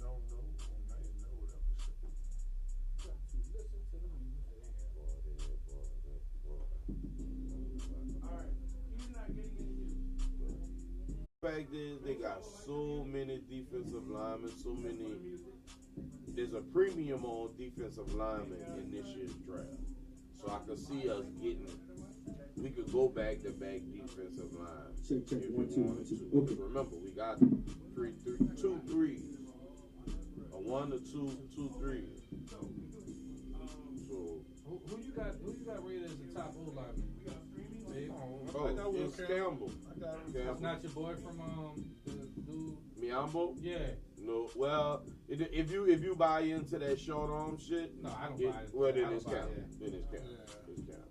don't know, now you know whatever shit. Got to listen to the music. Alright, you're not getting any music. Fact is, they got so many defensive linemen, so many. There's a premium on defensive linemen in this year's draft. So I could see us getting. We could go back to back defensive line if we wanted to. Okay. Remember, we got two threes, a 1, a 2, 2 threes. So who you got rated as the top O lineman? It's Campbell. That's not your boy from the dude. Miambo? Yeah. No. Well, if you buy into that short arm shit, no, I don't buy it. Well, then it's Campbell. Then it's Campbell. It's Campbell.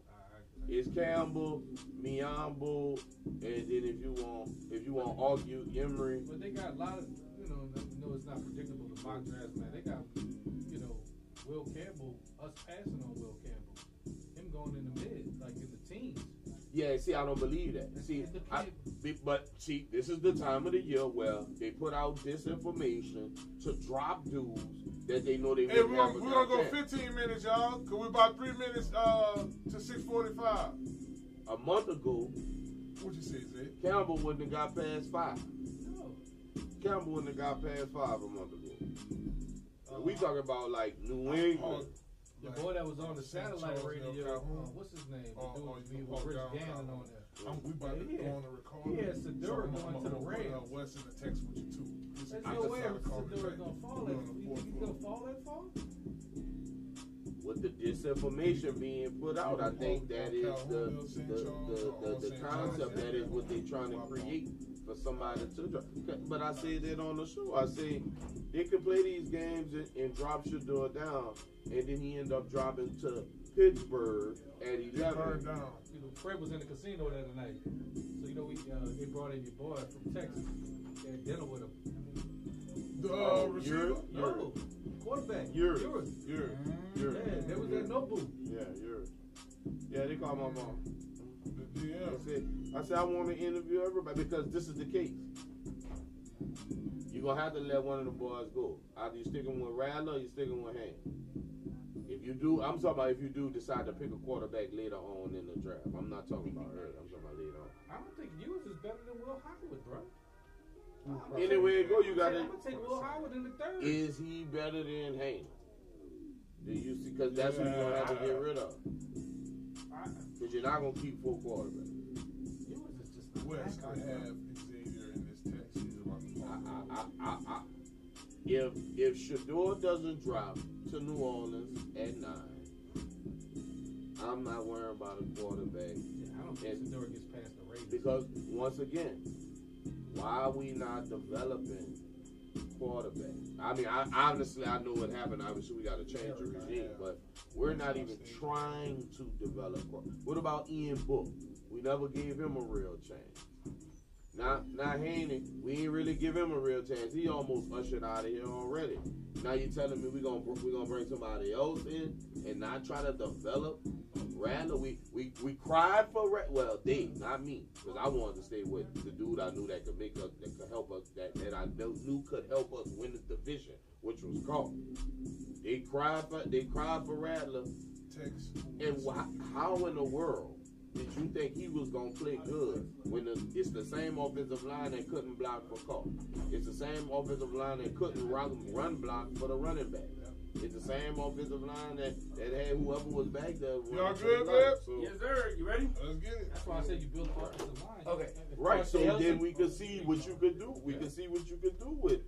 It's Campbell, Miambo, and then if you want to argue Emery. But they got a lot of, no, it's not predictable to mock drafts, man. They got, Will Campbell, us passing on Will Campbell, him going in the mid, like in the teens. Yeah, see, I don't believe that. See, this is the time of the year where they put out disinformation to drop dudes that they know they Hey, we're gonna go 15 minutes, y'all. Cause we're about 3 minutes to 6:45. A month ago, what you say, Zay? Campbell wouldn't have got past 5. No. Campbell wouldn't have got past 5 a month ago. We talking about like New England. The boy that was on the satellite radio, what's his name? The dude with Rich Gannon on there. We about to go on the record. Yeah, Sedura going to the Rams. West in the text with you too. There's no way Sedura's gonna fall that. You think he's gonna fall that far? With the disinformation being put out, I think that is the concept. That is what they're trying to create for somebody to drop. But I say that on the show. I say they could play these games and drop Shador down, and then he end up dropping to Pittsburgh at 11. Fred was in the casino the other night, so they brought in your boy from Texas. They had dinner with him. The receiver? No, quarterback. Yours. Yeah, there was that notebook. Yeah, yours. Yeah, they called my mom. Yeah. I said I want to interview everybody because this is the case. You're gonna have to let one of the boys go. Either you sticking with Rattler or you sticking with Hank. If you do, I'm talking about if you do decide to pick a quarterback later on in the draft. I'm not talking about early. I'm talking about later on. I don't think Ewers is better than Will Howard, bro. Anyway, go. You got it. I'm gonna take Will Howard in the third. Is he better than Hank? Do you see? Because that's who you're gonna have to get rid of. Because you're not gonna keep 4 quarterbacks. Ewers is just West. I have Xavier in this text. He's about to If Shador doesn't drop to New Orleans at 9, I'm not worrying about a quarterback. I don't think Shador gets past the Ravens. Because once again, why are we not developing quarterbacks? I mean, honestly, I know what happened. Obviously, we got to change the regime, but we're not even trying to develop quarterbacks. What about Ian Book? We never gave him a real chance. Now Haney, we ain't really give him a real chance. He almost ushered out of here already. Now you're telling me we're gonna bring somebody else in and not try to develop Rattler. We cried for Rattler. Well, they, not me, because I wanted to stay with the dude I knew that could make us, that could help us, that I knew could help us win the division, which was Carl. They cried for Rattler. And how in the world did you think he was going to play good when it's the same offensive line that couldn't block for Carl? It's the same offensive line that couldn't run block for the running back. It's the same offensive line that had whoever was back there. Y'all good, man? So, yes, sir. You ready? Let's get it. That's why I said you build an offensive line. Okay. Right, so then we could see what you could do. We could see what you could do with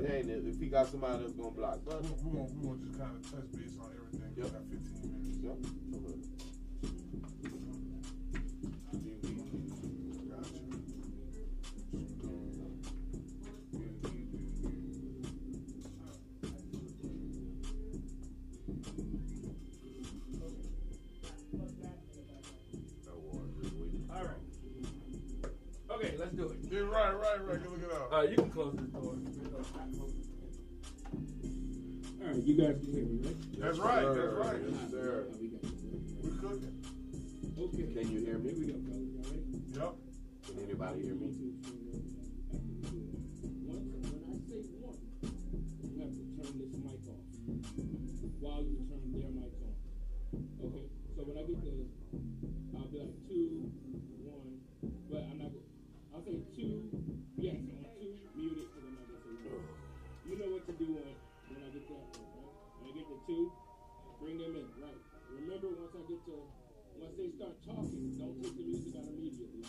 Haney if he got somebody that's going to block. But we're gonna just kind of touch base on everything. We got 15 minutes. Yep. All right. Okay, let's do it. Yeah, right. Look it up. You can close the door. All right, you guys can hear me, right? That's right. Yes, sir. We're cooking. Okay. Can you hear me? Here we go, fellas. All right? Yep. Can anybody hear me? When I say one, because I'll be like 2, 1, but I'm not. I'll say 2. Yes, on 2, mute it, because I'm not gonna say 1. You know what to do when I get that one, right? When I get to 2, bring them in, right? Remember, once they start talking, don't take the music out immediately.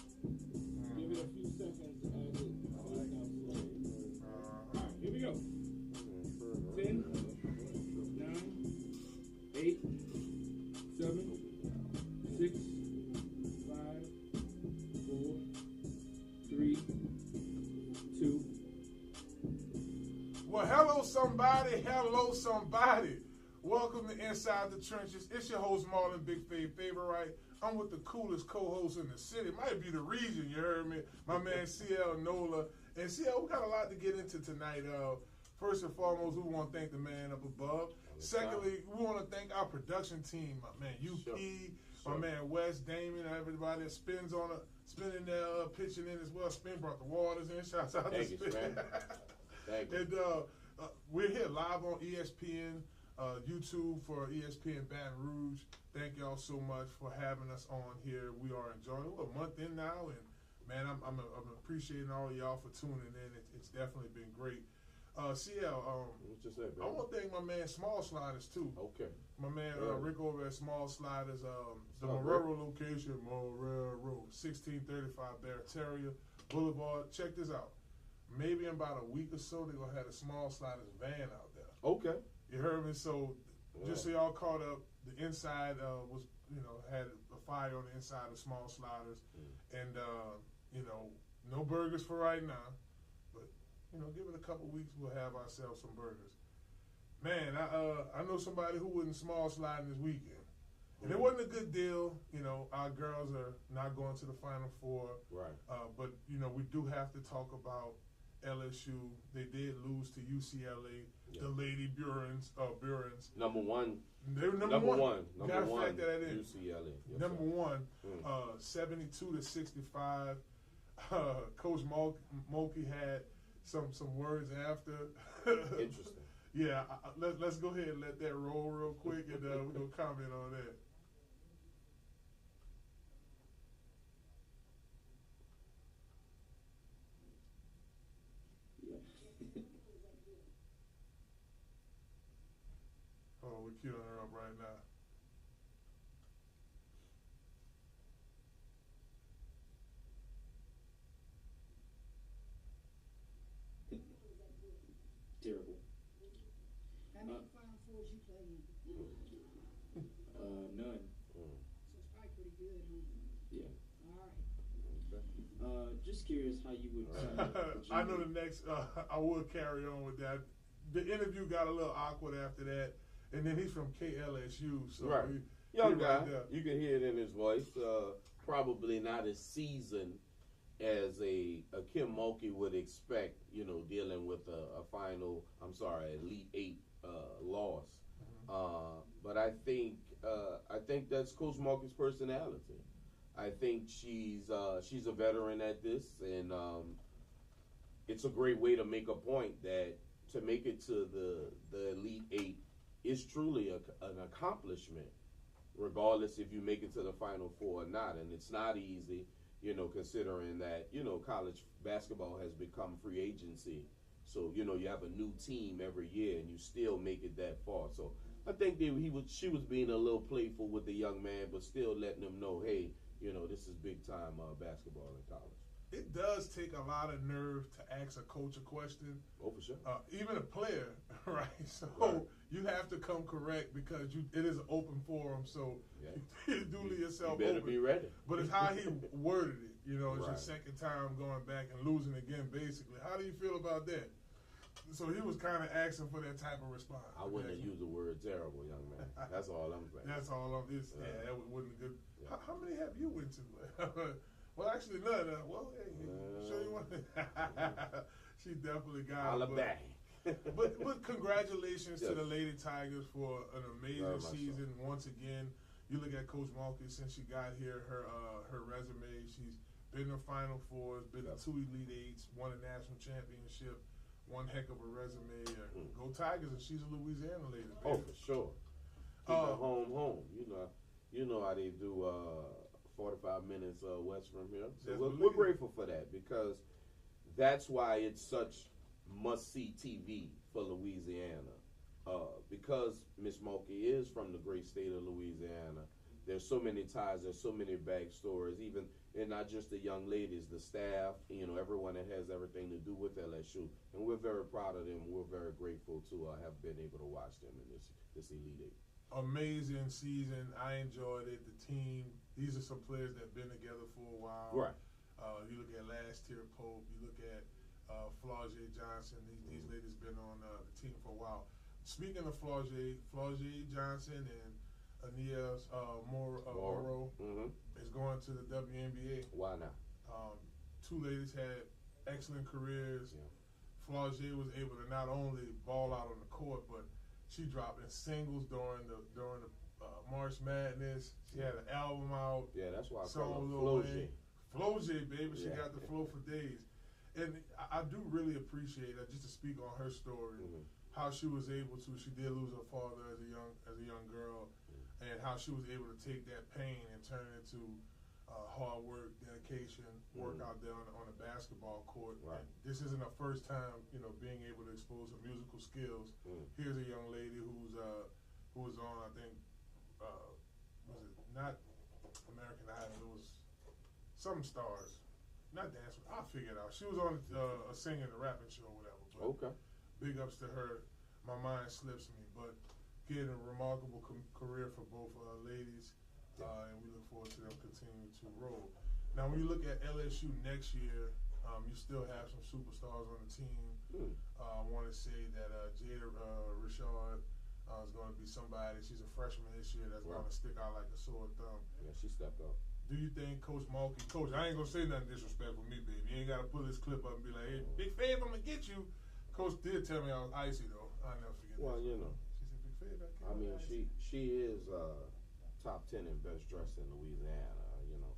Give it a few seconds as it fades out slowly. Alright, here we go. 10, 9, 8, 7, 6, 5, 4, 3, 2. Well, hello somebody, hello somebody. Welcome to Inside the Trenches. It's your host, Marlon Favorite. I'm with the coolest co-host in the city. Might be the region, you heard me. My man CL NOLA. And CL, we got a lot to get into tonight. First and foremost, we want to thank the man up above. Secondly, we want to thank our production team, my man UP, my man West, Damian, everybody that spinning there, pitching in as well. Spin brought the waters in. Shouts out to Spin. Thank you. And we're here live on ESPN. YouTube for ESPN Baton Rouge. Thank y'all so much for having us on here. We are enjoying it. We're a month in now, and man, I'm appreciating all of y'all for tuning in. It's definitely been great. CL, what you say, baby? I want to thank my man Small Sliders too. Okay. My man Rick over at Small Sliders, the Marrero location, Marrero, 1635 Barataria Boulevard. Check this out. Maybe in about a week or so, they're gonna have a Small Sliders van out there. Okay. You heard me? So, just so y'all caught up, the inside was, had a fire on the inside of Small Sliders. And, no burgers for right now. But, give it a couple weeks, we'll have ourselves some burgers. Man, I know somebody who wasn't small sliding this weekend. And it wasn't a good deal. Our girls are not going to the Final Four. Right. But, we do have to talk about LSU. They did lose to UCLA. Yeah. The Lady Burens. Number one. They were number one. Number one. Factor that in. UCLA. Yes, number one. 72-65. Coach Mulkey had some words after. Interesting. Yeah. Let's go ahead and let that roll real quick, and we're gonna comment on that. Oh, we're queuing her up right now. Terrible. How many Final Fours you play in? None. So it's probably pretty good, huh? Yeah. All right. Just curious how you would. I know the next. I will carry on with that. The interview got a little awkward after that, and then he's from KLSU, so right. Young guy. You can hear it in his voice. Probably not as seasoned as a Kim Mulkey would expect. Dealing with a Elite Eight loss. But I think that's Coach Mulkey's personality. I think she's a veteran at this, and it's a great way to make a point that to make it to the Elite Eight is truly an accomplishment, regardless if you make it to the Final Four or not. And it's not easy, considering that, college basketball has become free agency. So, you have a new team every year and you still make it that far. So I think she was being a little playful with the young man, but still letting him know, hey, this is big time basketball in college. It does take a lot of nerve to ask a coach a question. Oh, for sure. Even a player, right? So you have to come correct because it is an open forum. So you do leave yourself you better open. be ready. But it's how he worded it. It's right. your second time going back and losing again, basically. How do you feel about that? So he was kind of asking for that type of response. I wouldn't have used the word terrible, young man. That's all I'm saying. That wasn't good. Yeah. How many have you went to? Well, actually, none. Well, hey, show you one. She definitely got all it. back. But congratulations to the Lady Tigers for an amazing season. So. Once again, you look at Coach Mulkey since she got here, her resume. She's been in the Final Fours, been in 2 Elite Eights, won a national championship. One heck of a resume. Go Tigers, and she's a Louisiana lady. Oh, for sure. Keep it home. You know how they do 45 minutes west from here. So Just we're believe it. grateful for that because that's why it's such must-see TV for Louisiana. Because Miss Mulkey is from the great state of Louisiana, there's so many ties, there's so many backstories, even, and not just the young ladies, the staff, you know, everyone that has everything to do with LSU. And we're very proud of them. We're very grateful to have been able to watch them in this Elite Eight. Amazing season. I enjoyed it. The team, these are some players that have been together for a while. Right. You look at last year Pope, you look at Flau'jae Johnson. These ladies been on the team for a while. Speaking of Flau'jae Johnson and Ania Morrow is going to the WNBA. Why not? Two ladies had excellent careers. Yeah. Flau'jae was able to not only ball out on the court, but she dropped in singles during the March Madness. She had an album out. Yeah, that's why I Song call her Lil Flau'jae. Wayne. Flau'jae, baby, she Yeah. got the flow for days. And I do really appreciate that, just to speak on her story, how she was able to. She did lose her father as a young girl, and how she was able to take that pain and turn it into hard work, dedication, work out there on the basketball court. Right. And this isn't her first time, being able to expose her musical skills. Here's a young lady who was on, I think, was it not American Idol? It was some stars, not dance. I'll figure it out. She was on a singing, a rapping show, or whatever. But Okay. big ups to her. My mind slips me, but getting a remarkable career for both ladies, and we look forward to them continuing to roll. Now, when you look at LSU next year, you still have some superstars on the team. I want to say that Jada Richard is going to be somebody. She's a freshman this year that's going to stick out like a sore thumb. Yeah, she stepped up. Do you think Coach Mulkey, Coach, I ain't going to say nothing disrespectful to me, baby. You ain't got to pull this clip up and be like, hey, Big Fav, I'm going to get you. Coach did tell me I was icy, though. I'll never forget Well, that. you know. She said, Big Fav, I mean, she is top 10 and best dressed in Louisiana,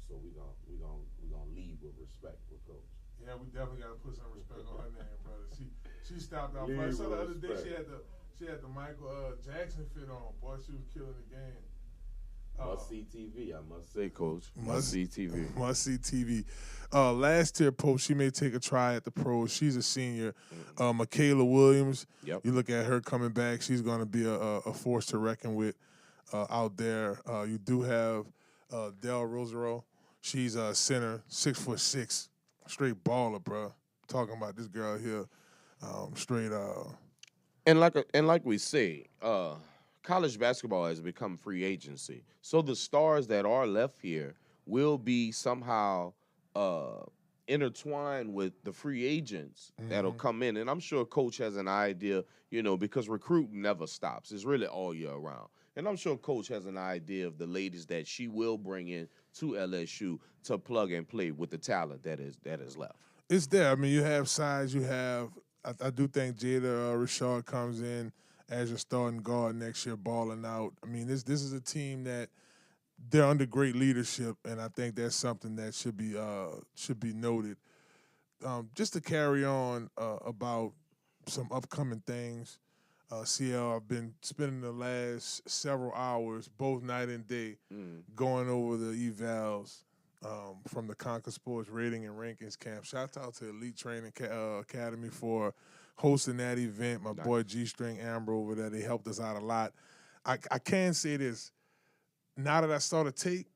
so we gonna lead with respect with Coach. Yeah, we definitely got to put some respect on her name, brother. She stopped out. Lead I saw the with other day respect. she had the Michael Jackson fit on. Boy, she was killing the game. Must see TV, I must say, Coach. Must see TV. Must see TV. Last year, Pope, she may take a try at the pros. She's a senior. Michaela Williams, Yep. you look at her coming back. She's going to be a force to reckon with out there. You do have Del Rosario. She's a center, 6'6", straight baller, bro. Talking about this girl here, straight. And like we say, college basketball has become free agency. So the stars that are left here will be somehow intertwined with the free agents that'll come in. And I'm sure Coach has an idea, because recruiting never stops. It's really all year round. And I'm sure Coach has an idea of the ladies that she will bring in to LSU to plug and play with the talent that is left. It's there. I mean, you have size. You have. I do think Jada Richard comes in as your starting guard next year, balling out. I mean, this is a team that they're under great leadership, and I think that's something that should be noted. Just to carry on about some upcoming things, CL, I've been spending the last several hours, both night and day, going over the evals from the Conquer Sports Rating and Rankings Camp. Shout out to Elite Training Academy for hosting that event. My boy G-String Amber over there, they helped us out a lot. I can say this. Now that I saw the tape,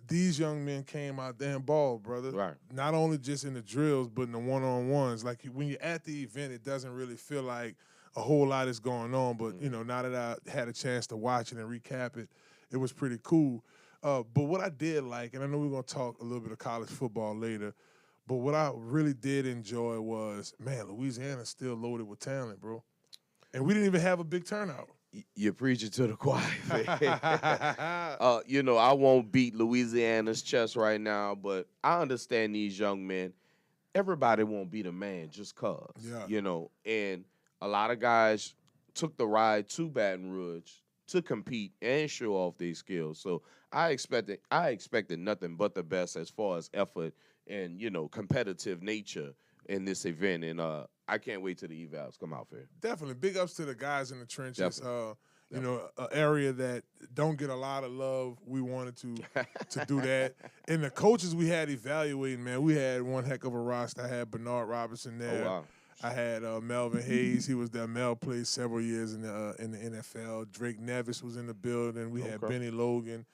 these young men came out there and balled, brother. Right. Not only just in the drills, but in the one-on-ones. Like, when you're at the event, it doesn't really feel like a whole lot is going on. But, now that I had a chance to watch it and recap it, it was pretty cool. But what I did like, and I know we're going to talk a little bit of college football later, but what I really did enjoy was, man, Louisiana's still loaded with talent, bro. And we didn't even have a big turnout. You're preaching to the choir. I won't beat Louisiana's chest right now, but I understand these young men. Everybody won't beat a man just cause. Yeah. And a lot of guys took the ride to Baton Rouge to compete and show off their skills. So I expected nothing but the best as far as effort and, competitive nature in this event. And I can't wait till the evals come out fair. Definitely. Big ups to the guys in the trenches. You know, an area that don't get a lot of love. We wanted to do that. And the coaches we had evaluating, man, we had one heck of a roster. I had Bernard Robinson there. Oh, wow. I had Melvin Hayes. He was there. Mel played several years in the NFL. Drake Nevis was in the building. We had Benny Logan,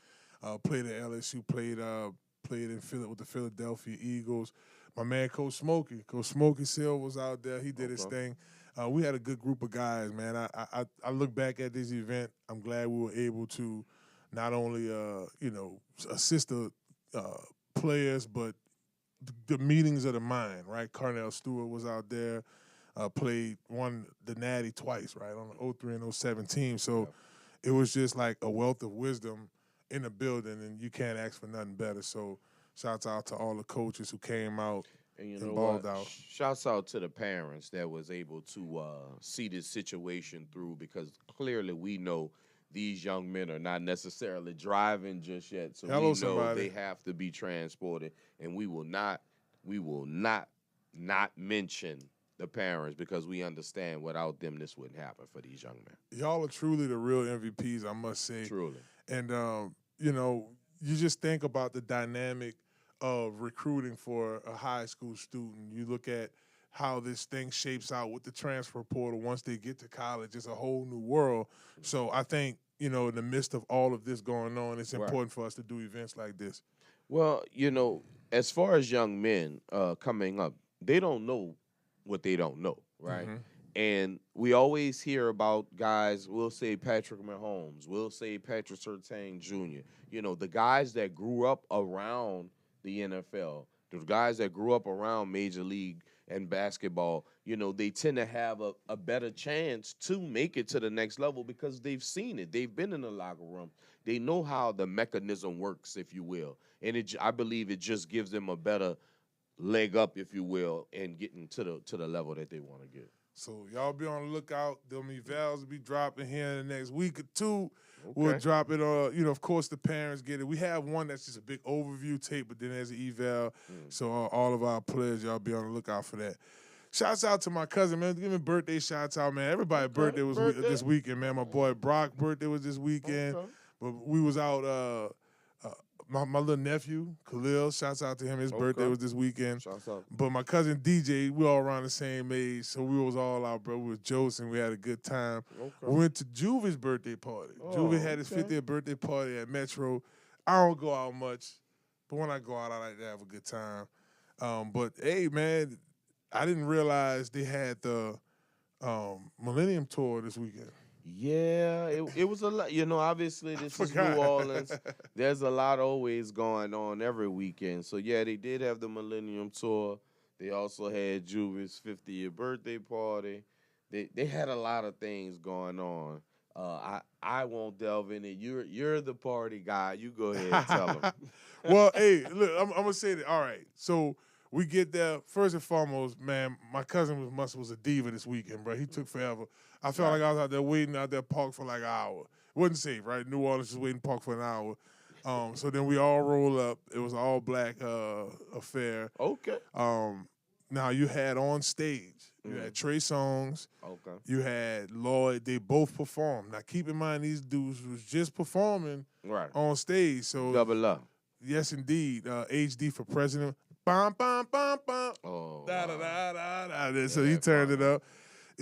played at LSU, played with the Philadelphia Eagles. My man, Coach Smokey Silva was out there. He did his thing. We had a good group of guys, man. I look back at this event. I'm glad we were able to not only assist the players, but the meetings of the mind, right? Carnell Stewart was out there, won the Natty twice, right, on the 03 and 07 team. So it was just like a wealth of wisdom in the building, and you can't ask for nothing better. So shouts out to all the coaches who came out and you and know balled what? out. Shouts out to the parents that was able to see this situation through, because clearly we know these young men are not necessarily driving just yet. So we know they have to be transported, and we will not mention the parents, because we understand without them this wouldn't happen for these young men. Y'all are truly the real MVPs, I must say. Truly. And, you just think about the dynamic of recruiting for a high school student. You look at how this thing shapes out with the transfer portal once they get to college. It's a whole new world. So I think, in the midst of all of this going on, it's important for us to do events like this. Well, as far as young men coming up, they don't know what they don't know, right? Mm-hmm. And we always hear about guys, we'll say Patrick Mahomes, we'll say Patrick Surtain Jr., the guys that grew up around the NFL, the guys that grew up around Major League and basketball, they tend to have a better chance to make it to the next level because they've seen it. They've been in the locker room. They know how the mechanism works, if you will. And I believe it just gives them a better leg up, if you will, in getting to the level that they want to get. So y'all be on the lookout. Them evals will be dropping here in the next week or two. Okay. We'll drop it on, of course the parents get it. We have one that's just a big overview tape, but then there's an eval. So all of our players, y'all be on the lookout for that. Shouts out to my cousin, man. Give me birthday shouts out, man. Everybody's birthday was this weekend, man. My boy Brock's birthday was this weekend. Okay. But we was out, my little nephew, Khalil, shouts out to him. His birthday was this weekend. Shouts out. But my cousin DJ, we all around the same age, so we was all out, bro. We was Joseph. We had a good time. Okay. We went to Juve's birthday party. Juve had his 50th birthday party at Metro. I don't go out much, but when I go out, I like to have a good time. But, hey, man, I didn't realize they had the Millennium Tour this weekend. Yeah, it was a lot. Obviously this is New Orleans. There's a lot always going on every weekend. So, yeah, they did have the Millennium Tour. They also had Juve's 50th birthday party. They had a lot of things going on. I won't delve in it. You're the party guy. You go ahead and tell them. Well, hey, look, I'm going to say that. All right, so we get there. First and foremost, man, my cousin was a diva this weekend, bro. He took forever. I felt like I was out there waiting out there parked for like an hour. It wasn't safe, right? New Orleans was waiting parked for an hour. So then we all roll up. It was an all-black affair. Okay. Now you had on stage, you had Trey Songz. Okay. You had Lloyd. They both performed. Now keep in mind these dudes was just performing on stage. So double up. Yes, indeed. HD for president. Bum, bum, bum, bum. Oh. Da, da, da, da, da. So he turned it up.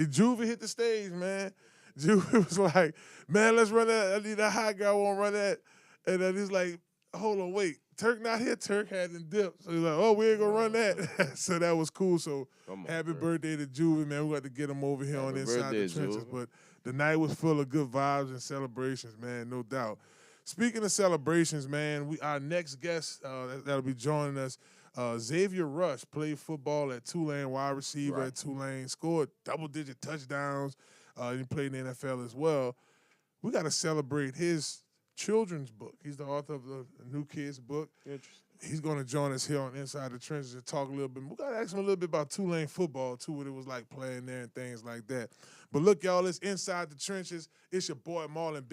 Juve hit the stage, man. Juve was like, man, let's run that. I need that hot guy won't run that. And then he's like, hold on, wait. Turk not here. Turk hadn't dipped. So he's like, oh, we ain't going to run that. So that was cool. So happy birthday to Juve, man. We got to get him over here on Inside the Trenches. But the night was full of good vibes and celebrations, man, no doubt. Speaking of celebrations, man, our next guest that'll be joining us, Xavier Rush, played football at Tulane, wide receiver at Tulane, scored double-digit touchdowns. He played in the NFL as well. We got to celebrate his children's book. He's the author of the New Kids book. Interesting. He's going to join us here on Inside the Trenches and talk a little bit. We got to ask him a little bit about Tulane football, too, what it was like playing there and things like that. But look, y'all, it's Inside the Trenches. It's your boy Marlon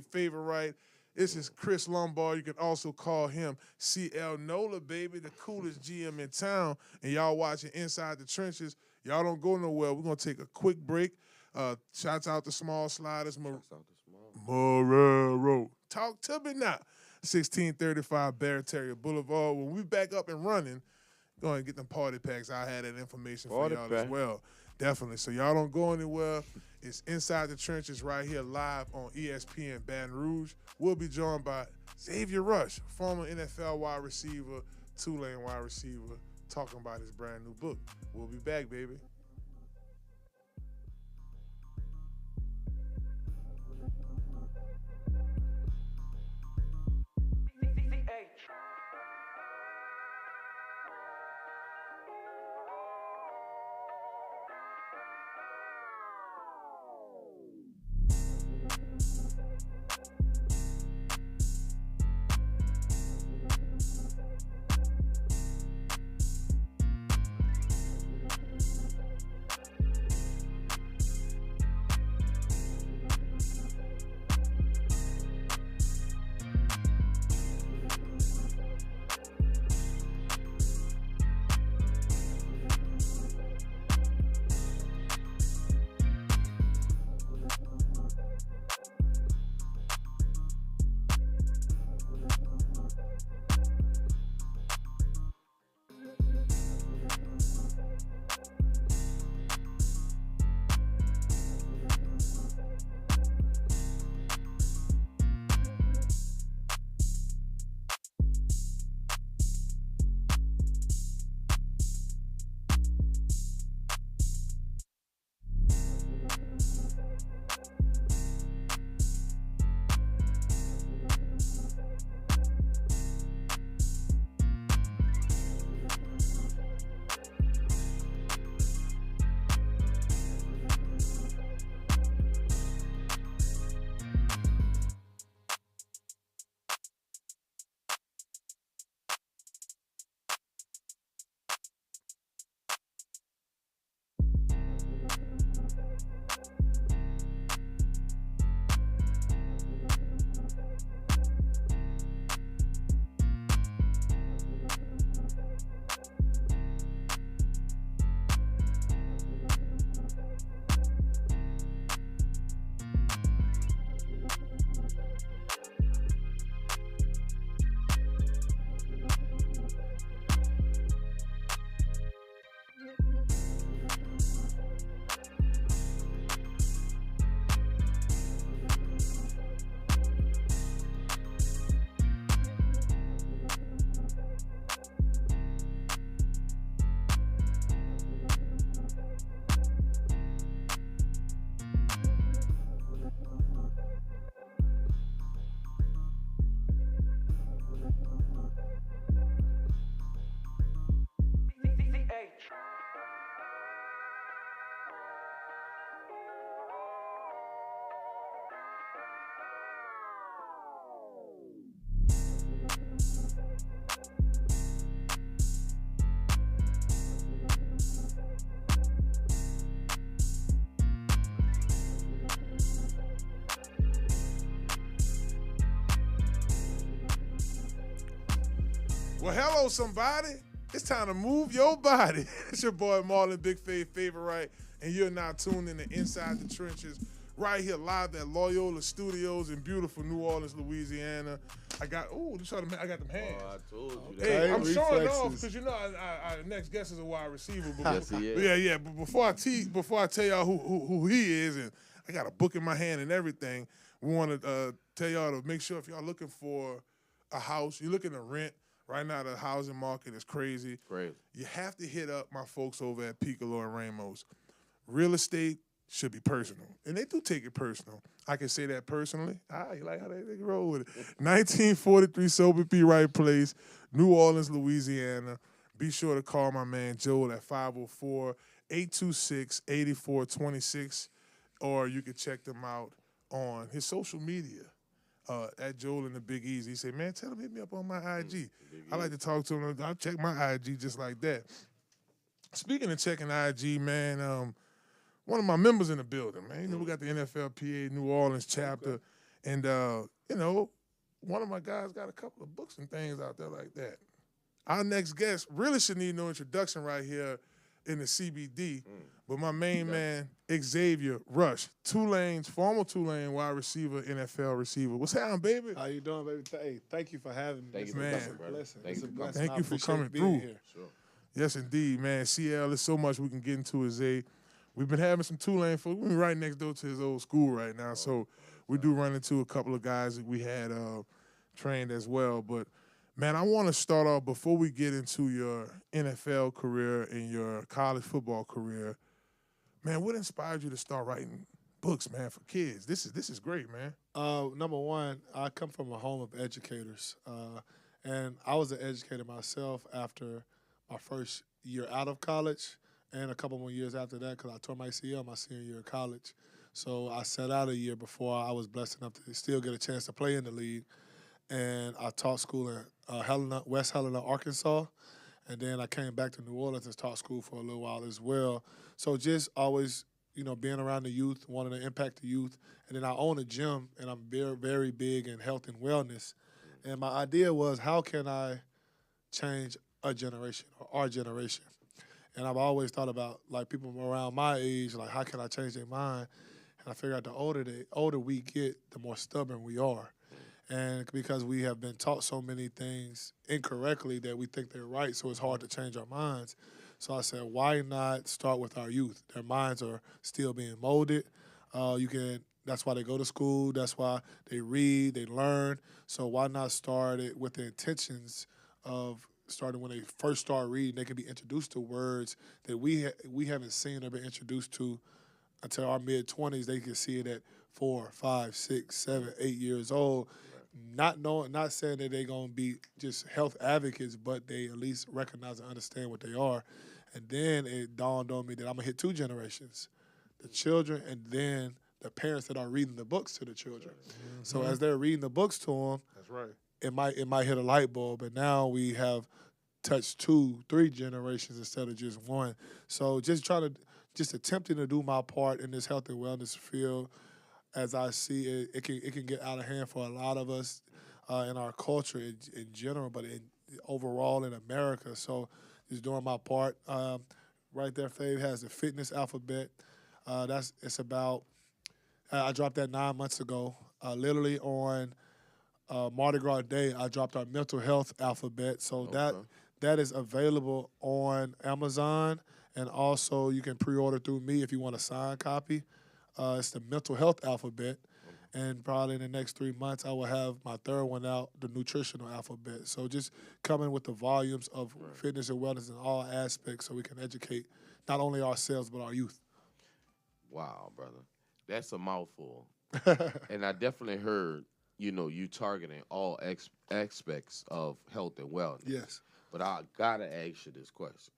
Favorite. This is Chris Lombard. You can also call him CL NOLA, baby, the coolest GM in town. And y'all watching Inside the Trenches. Y'all don't go nowhere. We're going to take a quick break. Shouts out to Small Sliders. Morero. Talk to me now. 1635 Barataria Boulevard. When we back up and running, go ahead and get them party packs. I had that information Party for y'all as pack. well. Definitely. So y'all don't go anywhere. It's Inside the Trenches right here live on ESPN Baton Rouge. We'll be joined by Xavier Rush, former NFL wide receiver, Tulane wide receiver, talking about his brand new book. We'll be back, baby. Well, hello, somebody. It's time to move your body. It's your boy Marlon Favorite, and you're now tuned in to Inside the Trenches right here live at Loyola Studios in beautiful New Orleans, Louisiana. I got them hands. Oh, I told you that. Hey, I'm showing reflexes. off because our next guest is a wide receiver. But Yes, he is. Yeah. But before I tell y'all who he is, and I got a book in my hand and everything, we want to tell y'all to make sure if y'all looking for a house, you're looking to rent. Right now, the housing market is crazy. Crazy. You have to hit up my folks over at Piccolo and Ramos. Real estate should be personal, and they do take it personal. I can say that personally. You like how they roll with it. 1943 Sober P. Wright Place, New Orleans, Louisiana. Be sure to call my man Joel at 504-826-8426, or you can check them out on his social media. At Joel and the Big Easy. He said, man, tell him hit me up on my IG. I like to talk to him. I'll check my IG just like that. Speaking of checking IG, man, one of my members in the building, man. You know, we got the NFLPA New Orleans chapter. And, one of my guys got a couple of books and things out there like that. Our next guest really should need no introduction right here in the CBD. But my main man, Xavier Rush, former Tulane wide receiver, NFL receiver. What's happening, baby? How you doing, baby? Hey, thank you for having me. Thank you It's for a coming, brother. blessing. Thank It's a you for blessing. Thank I you for appreciate coming being through. here. Sure. Yes, indeed, man. CL, there's so much we can get into, Zay. We've been having some Tulane folks. We're right next door to his old school right now, so we do run into a couple of guys that we had trained as well. But, man, I want to start off, before we get into your NFL career and your college football career, man, what inspired you to start writing books, man, for kids? This is great, man. Number one, I come from a home of educators, and I was an educator myself after my first year out of college and a couple more years after that because I tore my ACL my senior year of college. So I sat out a year before I was blessed enough to still get a chance to play in the league. And I taught school in West Helena, Arkansas. And then I came back to New Orleans and taught school for a little while as well. So just always, being around the youth, wanting to impact the youth. And then I own a gym, and I'm very, very big in health and wellness. And my idea was, how can I change a generation or our generation? And I've always thought about, like, people around my age, like, how can I change their mind? And I figured out the older we get, the more stubborn we are. And because we have been taught so many things incorrectly that we think they're right, so it's hard to change our minds. So I said, why not start with our youth? Their minds are still being molded. That's why they go to school. That's why they read, they learn. So why not start it with the intentions of starting when they first start reading? They can be introduced to words that we haven't seen or been introduced to until our mid-20s. They can see it at 4, 5, 6, 7, 8 years old. Not saying that they're going to be just health advocates, but they at least recognize and understand what they are. And then it dawned on me that I'm going to hit 2 generations, the children and then the parents that are reading the books to the children. Mm-hmm. So as they're reading the books to them, That's right. it might hit a light bulb. And now we have touched 2, 3 generations instead of just one. So just attempting to do my part in this health and wellness field. As I see it, it can get out of hand for a lot of us in our culture in general, but overall in America. So just doing my part. Right there, Fave has the fitness alphabet. It's about, I dropped that 9 months ago. Literally on Mardi Gras Day, I dropped our mental health alphabet. So that is available on Amazon, and also you can pre-order through me if you want a signed copy. It's the mental health alphabet, and probably in the next 3 months I will have my third one out, the nutritional alphabet. So just coming with the volumes of fitness and wellness in all aspects so we can educate not only ourselves but our youth. Wow, brother. That's a mouthful. And I definitely heard, you targeting all aspects of health and wellness. Yes. But I got to ask you this question.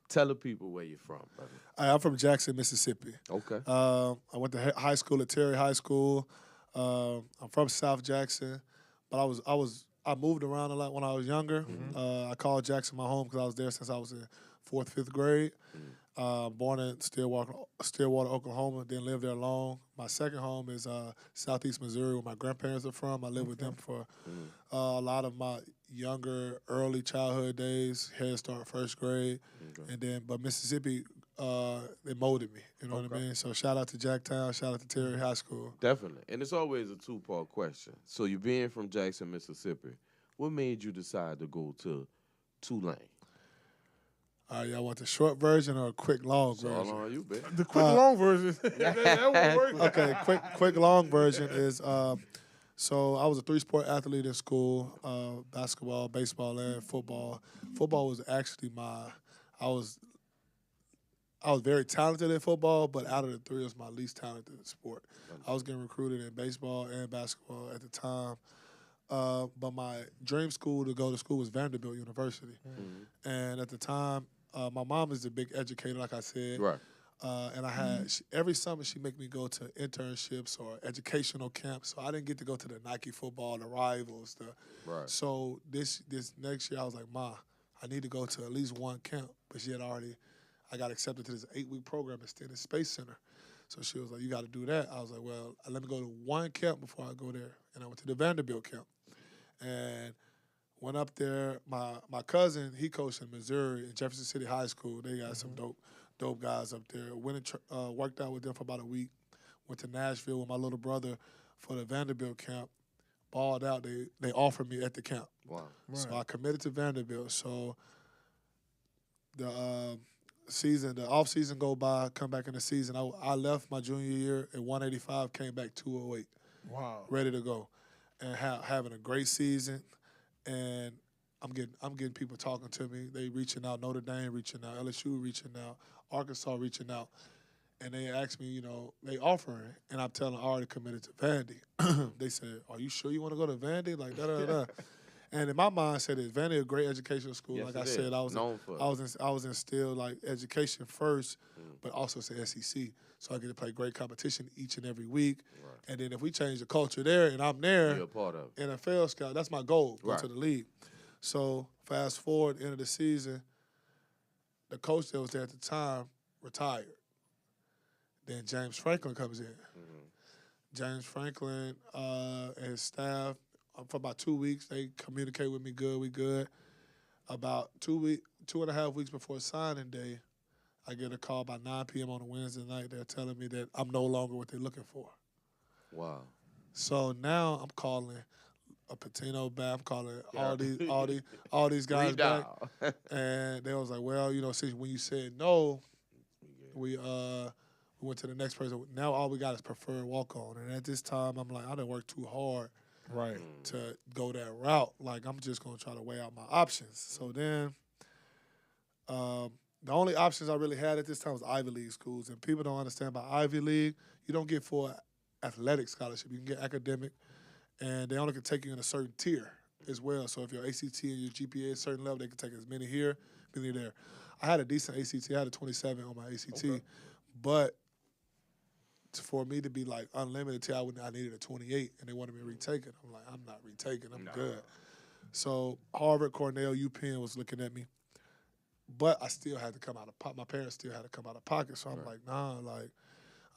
Tell the people where you're from, brother. I'm from Jackson, Mississippi. Okay. I went to high school at Terry High School. I'm from South Jackson, but I moved around a lot when I was younger. Mm-hmm. I called Jackson my home because I was there since I was in 4th, 5th grade. Born in Stillwater, Oklahoma. Didn't live there long. My second home is Southeast Missouri, where my grandparents are from. I lived with them for a lot of my younger, early childhood days, Head Start, 1st grade. But Mississippi, it molded me. You know what I mean? So shout out to Jacktown, shout out to Terry High School. Definitely. And it's always a 2-part question. So you being from Jackson, Mississippi, what made you decide to go to Tulane? Y'all want the short version or a quick long version? All on you, man. The quick long version. that won't work. Okay, quick long version is so I was a 3-sport athlete in school, basketball, baseball, and football. Football was actually I was very talented in football, but out of the 3, it was my least talented sport. I was getting recruited in baseball and basketball at the time. But my dream school to go to school was Vanderbilt University. Mm-hmm. And at the time, my mom is a big educator, like I said. Right. And I had, every summer she'd make me go to internships or educational camps. So I didn't get to go to the Nike football, the rivals. Right. So this next year I was like, Ma, I need to go to at least one camp. But I got accepted to this 8-week program at Stennis Space Center. So she was like, you got to do that. I was like, well, let me go to one camp before I go there. And I went to the Vanderbilt camp. And Went up there. My cousin, he coached in Missouri in Jefferson City High School. They got some dope guys up there. Went and worked out with them for about a week. Went to Nashville with my little brother for the Vanderbilt camp. Balled out. They offered me at the camp. Wow. So I committed to Vanderbilt. So the off season go by, come back in the season. I left my junior year at 185, came back 208. Wow. Ready to go, and having a great season. And I'm getting people talking to me. They reaching out. Notre Dame reaching out. LSU reaching out. Arkansas reaching out. And they asked me, they offering, and I'm telling them I already committed to Vandy. They said, "Are you sure you want to go to Vandy?" Like da. And in my mindset, is Vandy a great educational school? Yes, like I it said, is. I was instilled like education first, but also it's the SEC, so I get to play great competition each and every week. Right. And then if we change the culture there, and I'm there, You're a part of it. NFL scout, that's my goal, go Right. to the league. So fast forward, end of the season, the coach that was there at the time retired. Then James Franklin comes in. James Franklin and his staff, for about 2 weeks, they communicate with me good, we good. About 2.5 weeks before signing day, I get a call by 9 p.m. on a Wednesday night. They're telling me that I'm no longer what they're looking for. Wow. So now I'm calling a Patino back. I'm calling all these guys back, and they was like, "Well, since when you said no, we went to the next person. Now all we got is preferred walk on." And at this time, I'm like, I done worked too hard, Right. to go that route. Like I'm just gonna try to weigh out my options. So then, the only options I really had at this time was Ivy League schools, and people don't understand about Ivy League. You don't get full athletic scholarship. You can get academic, and they only can take you in a certain tier as well. So if your ACT and your GPA is a certain level, they can take as many here, many there. I had a decent ACT. I had a 27 on my ACT, but for me to be like unlimited, I needed a 28, and they wanted me to retake it. I'm like, I'm not retaking. I'm good. So Harvard, Cornell, UPenn was looking at me, but I still had to come out of pocket. My parents still had to come out of pocket. So I'm like, nah, like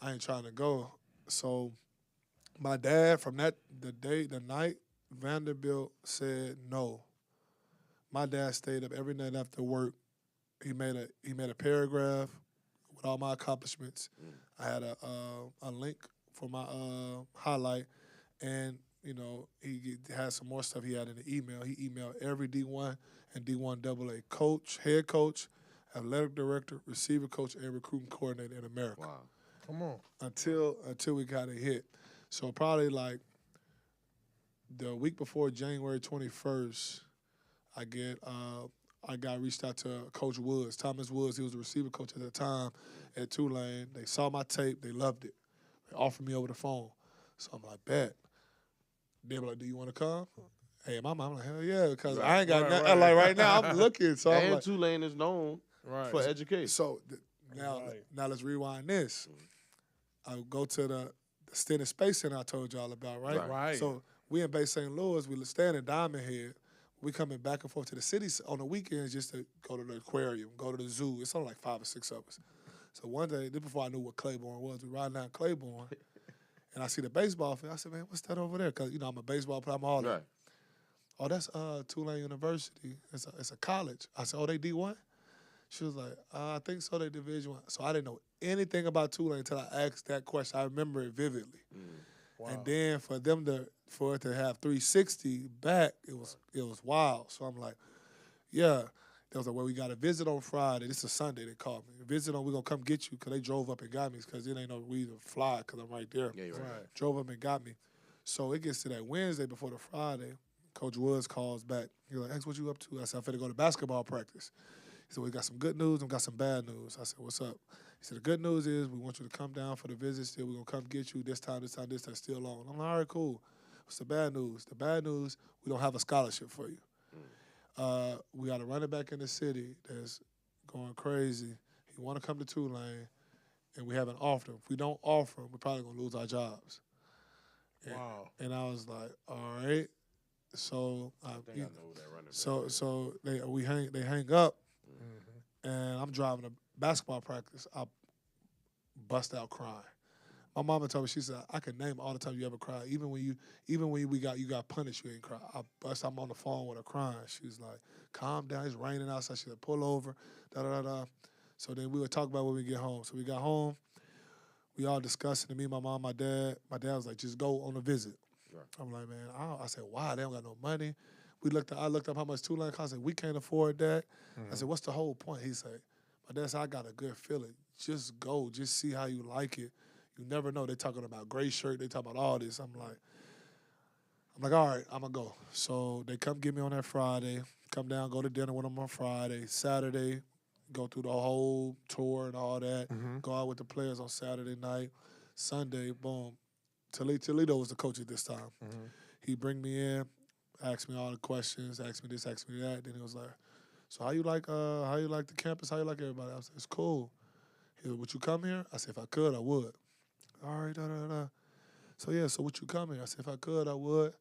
I ain't trying to go. So my dad, from the night Vanderbilt said no, my dad stayed up every night after work. He made a paragraph with all my accomplishments. I had a link for my highlight, and he had some more stuff he had in the email. He emailed every D1 and D1 AA coach, head coach, athletic director, receiver coach, and recruiting coordinator in America. Wow. Come on. Until we got a hit. So probably like the week before January 21st, I got reached out to Coach Woods, Thomas Woods. He was the receiver coach at the time at Tulane. They saw my tape. They loved it. They offered me over the phone. So I'm like, bet. They were like, do you want to come? Hey, my mom, I'm like, hell yeah, because I ain't got nothing. Like right now, I'm looking. So I'm like, Tulane is known for education. So now let's rewind this. I go to the stint in Space Center I told y'all about, right? Right. So we in Bay St. Louis. We staying in Diamond Head. We coming back and forth to the cities on the weekends just to go to the aquarium, go to the zoo. It's only like 5 or 6 of us. So one day, this before I knew what Claiborne was, we riding down Claiborne, and I see the baseball field. I said, man, what's that over there? Because, I'm a baseball player. I'm all that. Right. Oh, that's Tulane University. It's a college. I said, oh, they D1? She was like, I think so, they Division I. So I didn't know anything about Tulane until I asked that question. I remember it vividly. Wow. And then for it to have 360 back, it was wild. So I'm like, yeah. They was like, well, we got a visit on Friday. This is Sunday, they called me. We're going to come get you because they drove up and got me because it ain't no reason to fly because I'm right there. Yeah, you're right. Drove up and got me. So it gets to that Wednesday before the Friday. Coach Woods calls back. He's like, X, what you up to? I said, I'm finna go to basketball practice. He said, well, we got some good news and got some bad news. I said, what's up? He said, the good news is we want you to come down for the visit still. We're going to come get you this time, still on. I'm like, all right, cool. What's the bad news? The bad news, we don't have a scholarship for you. We got a running back in the city that's going crazy. He want to come to Tulane, and we haven't offered him. If we don't offer him, we're probably going to lose our jobs. Wow. And I was like, all right. So I think I know who that running back is. so they hang up, and I'm driving to basketball practice. I bust out crying. My mama told me, she said, I can name all the time you ever cried. Even when you got punished, you ain't cry. I'm on the phone with her crying. She was like, calm down, it's raining outside. She said, pull over, da-da-da-da. So then we would talk about when we get home. So we got home, we all discussing it, me, my mom, my dad. My dad was like, just go on a visit. Right. I'm like, man, I said, why? They don't got no money. I looked up how much Tulane cost. I said, we can't afford that. I said, what's the whole point? He said, my dad said, I got a good feeling. Just go. Just see how you like it. You never know. They talking about gray shirt. They talking about all this. I'm like, all right, I'm going to go. So they come get me on that Friday, come down, go to dinner with them on Friday. Saturday, go through the whole tour and all that. Go out with the players on Saturday night. Sunday, boom. Toledo was the coach at this time. He bring me in, asked me all the questions, asked me this, asked me that. Then he was like, so how you like the campus? How you like everybody? I said, it's cool. He said, would you come here? I said, if I could, I would. All right, da-da-da. So, yeah, so would you come here? I said, if I could, I would.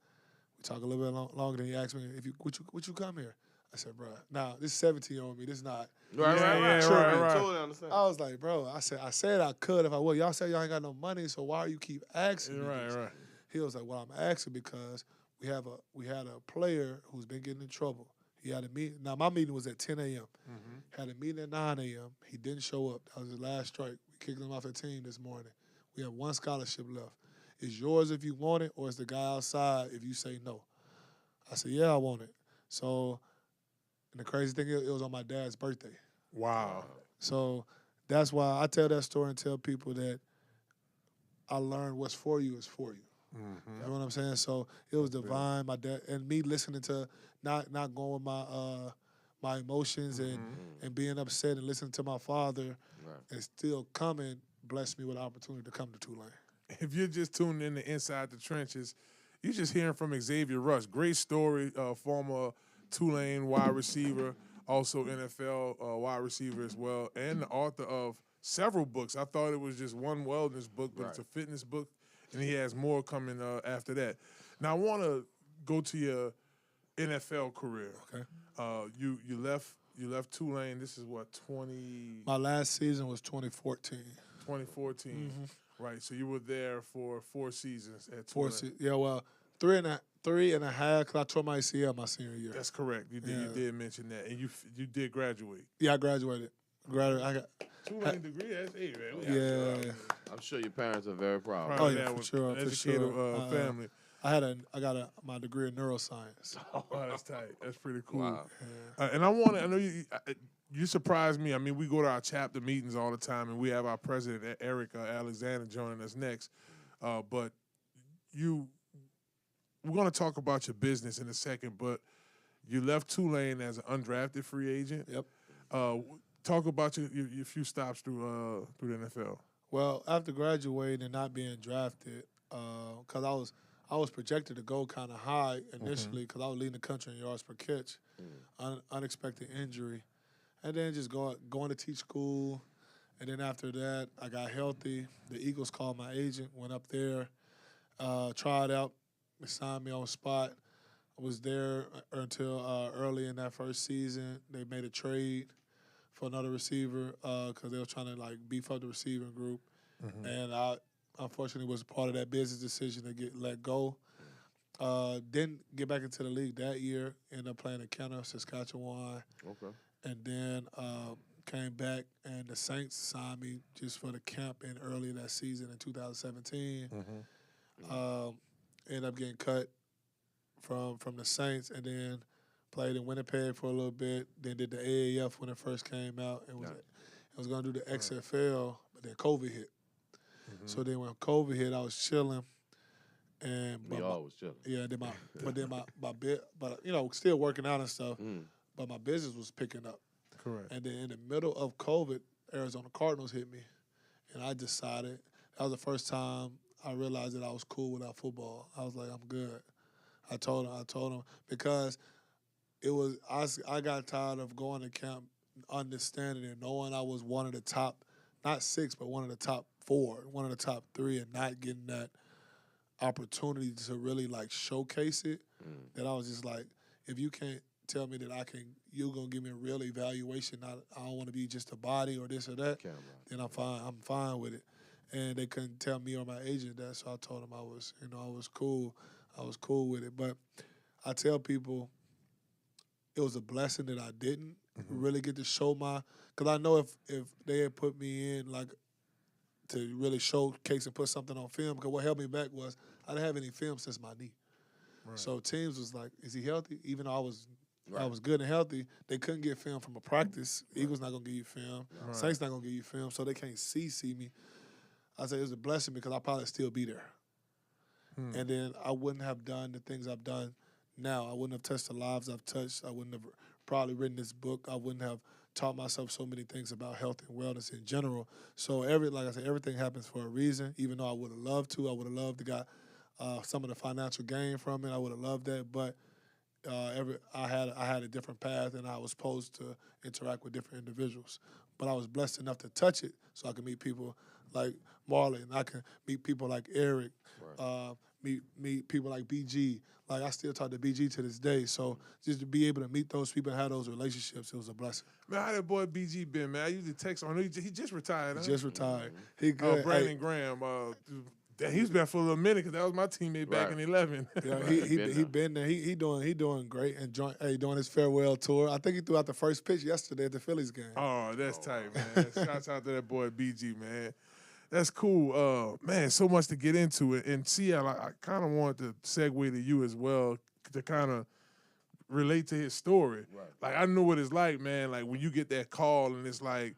We talked a little bit longer. Then he asked me, would you come here? I said, bro, nah, this is 17-year-old me. This is not. Right. Totally understand. I was like, bro, I said I could if I would. Y'all said y'all ain't got no money, so why are you keep asking me this? Right. He was like, well, I'm asking because we had a player who's been getting in trouble. He had a meeting. Now, my meeting was at 10 a.m. Had a meeting at 9 a.m. He didn't show up. That was his last strike. We kicked him off the team this morning. We have one scholarship left. It's yours if you want it, or it's the guy outside if you say no. I said, yeah, I want it. So, and the crazy thing is, it was on my dad's birthday. Wow. So that's why I tell that story and tell people that I learned what's for you is for you. You know what I'm saying? So it was divine. My dad and me listening to not going with my emotions and being upset and listening to my father and still coming blessed me with the opportunity to come to Tulane. If you're just tuning in to Inside the Trenches, you're just hearing from Xavier Rush. Great story, former Tulane wide receiver, also NFL wide receiver as well, and the author of several books. I thought it was just one wellness book, but it's a fitness book, and he has more coming after that. Now, I want to go to your NFL career. Okay. You left Tulane. This is what, 20? My last season was 2014. 2014. Right. So you were there for 4 seasons at Tulane. Yeah, well, three and a half, because I tore my ACL my senior year. That's correct. You did mention that, and you did graduate. Yeah, I graduated. I got Tulane degree. That's man. Yeah. I'm sure your parents are very proud. Oh, of yeah, that for with sure, an for educated sure. family. I got my degree in neuroscience. Oh, that's tight. That's pretty cool. Wow. And I know you surprised me. I mean, we go to our chapter meetings all the time, and we have our president, Eric Alexander, joining us next. But we're going to talk about your business in a second, but you left Tulane as an undrafted free agent. Yep. Talk about your few stops through the NFL. Well, after graduating and not being drafted, because I was projected to go kind of high initially because I was leading the country in yards per catch, unexpected injury, and then just going to teach school, and then after that I got healthy. The Eagles called my agent, went up there, tried out, they signed me on the spot. I was there until early in that first season. They made a trade for another receiver because they were trying to beef up the receiving group, and I unfortunately was part of that business decision to get let go. Didn't get back into the league that year. Ended up playing in Kenner, Saskatchewan. Okay. And then came back, and the Saints signed me just for the camp in early that season in 2017. Ended up getting cut from the Saints, and then played in Winnipeg for a little bit. Then did the AAF when it first came out. It was going to do the XFL, but then COVID hit. So then when COVID hit, I was chilling, and we all was chilling. Yeah, but still working out and stuff. But my business was picking up. Correct. And then in the middle of COVID, Arizona Cardinals hit me, and I decided that was the first time I realized that I was cool without football. I was like, I'm good. I told him because I got tired of going to camp, understanding and knowing I was one of the top, not 6, but one of the top 4, one of the top 3, and not getting that opportunity to really showcase it. That I was just like, if you can't tell me that you're gonna give me a real evaluation. I don't want to be just a body or this or that. Then I'm fine with it. and they couldn't tell me or my agent that. So I told them I was cool. I was cool with it. But I tell people it was a blessing that I didn't really get to show because I know if they had put me in like to really showcase and put something on film, because what held me back was I didn't have any film since my knee. Right. So teams was like, is he healthy? Even though I was good and healthy, they couldn't get film from a practice. Eagles not gonna give you film. Right. Saints not gonna give you film, so they can't see me. I say it was a blessing because I'll probably still be there. And then I wouldn't have done the things I've done now. I wouldn't have touched the lives I've touched. I wouldn't have probably written this book. I wouldn't have taught myself so many things about health and wellness in general. So like I said, everything happens for a reason. Even though I would have loved to, I would have loved to got some of the financial gain from it. I would have loved that, but I had a different path, and I was supposed to interact with different individuals. But I was blessed enough to touch it, so I could meet people like Marlon. I can meet people like Eric. Meet people like BG. Like I still talk to BG to this day. So just to be able to meet those people and have those relationships, it was a blessing. Man, how that boy BG been, man? I usually text on. He just retired. He Huh? just retired. He good. Brandon Graham. He's been for a little minute because that was my teammate back in 11. Yeah, he been there. He doing great. Doing his farewell tour. I think he threw out the first pitch yesterday at the Phillies game. Oh, that's tight, man. Shouts out to that boy BG, man. That's cool. Man, so much to get into it. And CL, I kind of wanted to segue to you as well to kind of relate to his story. Right. Like, I know what it's like, man, like when you get that call and it's like,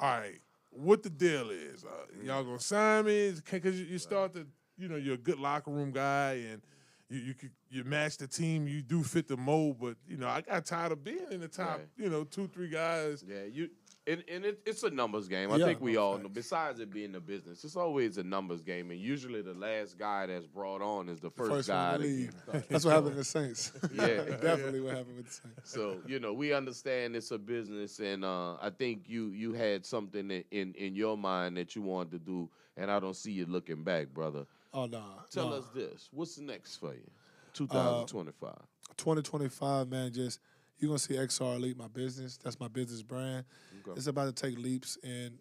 all right, what the deal is? Y'all gonna sign me? Because you start to, you're a good locker room guy and you match the team, you do fit the mold, but, I got tired of being in the top, 2-3 guys. Yeah, it's a numbers game. I think we all know. Besides it being a business, it's always a numbers game, and usually the last guy that's brought on is the first guy to leave. That's what happened with the Saints. Yeah, definitely what happened with the Saints. So we understand it's a business, and I think you had something in your mind that you wanted to do, and I don't see you looking back, brother. Oh no. Tell us this: what's next for you? 2025. 2025, man. Just you're gonna see XR Elite, my business. That's my business brand. Okay. It's about to take leaps in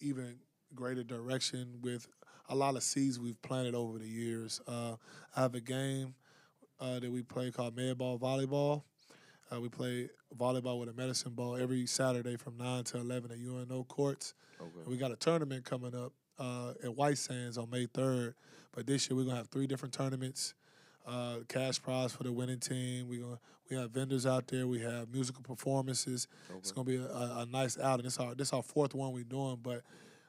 even greater direction with a lot of seeds we've planted over the years. I have a game that we play called Med Ball Volleyball. We play volleyball with a medicine ball every Saturday from 9 to 11 at UNO courts. Okay. We got a tournament coming up at White Sands on May 3rd. But this year we're gonna have 3 different tournaments. Cash prize for the winning team. We have vendors out there. We have musical performances. Okay. It's gonna be a nice outing. This is our 4th one we're doing, but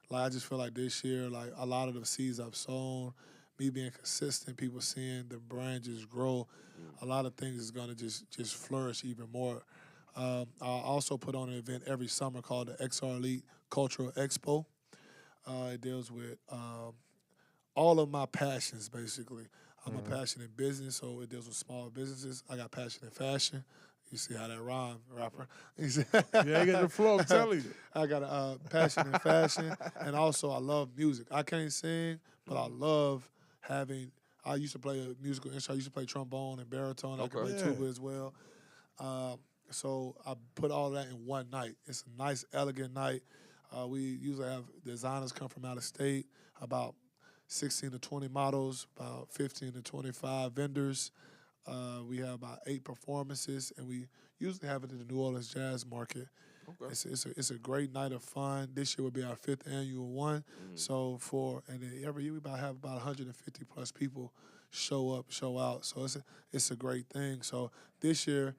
I just feel like this year, like a lot of the seeds I've sown, me being consistent, people seeing the brand just grow, a lot of things is gonna just flourish even more. I also put on an event every summer called the XR Elite Cultural Expo. It deals with all of my passions, basically. I'm a passion in business, so it deals with small businesses. I got passion in fashion. You see how that rhyme, rapper. Yeah, you got the flow, I'm telling you. I got a passion in fashion, and also I love music. I can't sing, but I love having – I used to play a musical instrument. I used to play trombone and baritone. I can play tuba as well. So I put all that in one night. It's a nice, elegant night. We usually have designers come from out of state, about 16 to 20 models, about 15 to 25 vendors. We have about 8 performances, and we usually have it in the New Orleans Jazz Market. Okay. It's a great night of fun. This year will be our 5th annual one. So and then every year we have about 150 plus people show up, show out. So it's a great thing. So this year,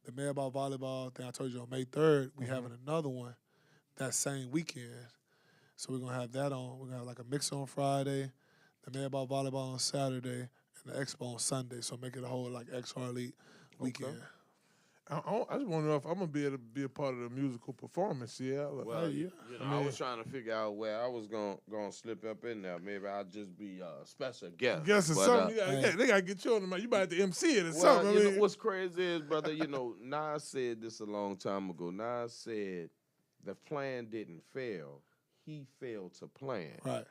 the Med Ball Volleyball thing I told you on May 3rd, we having another one that same weekend. So we're gonna have that on. We're gonna have like a mix on Friday, the Med Ball Volleyball on Saturday, and the Expo on Sunday. So make it a whole like XR Elite weekend. Okay. I just want to know if I'm going to be able to be a part of the musical performance, yeah. Well, I was trying to figure out where I was going to slip up in there. Maybe I'll just be a special guest. Guess or something. They got to get you on the mic. You might have to MC it or something. You know, what's crazy is, brother, Nas said this a long time ago. Nas said the plan didn't fail. He failed to plan. Right.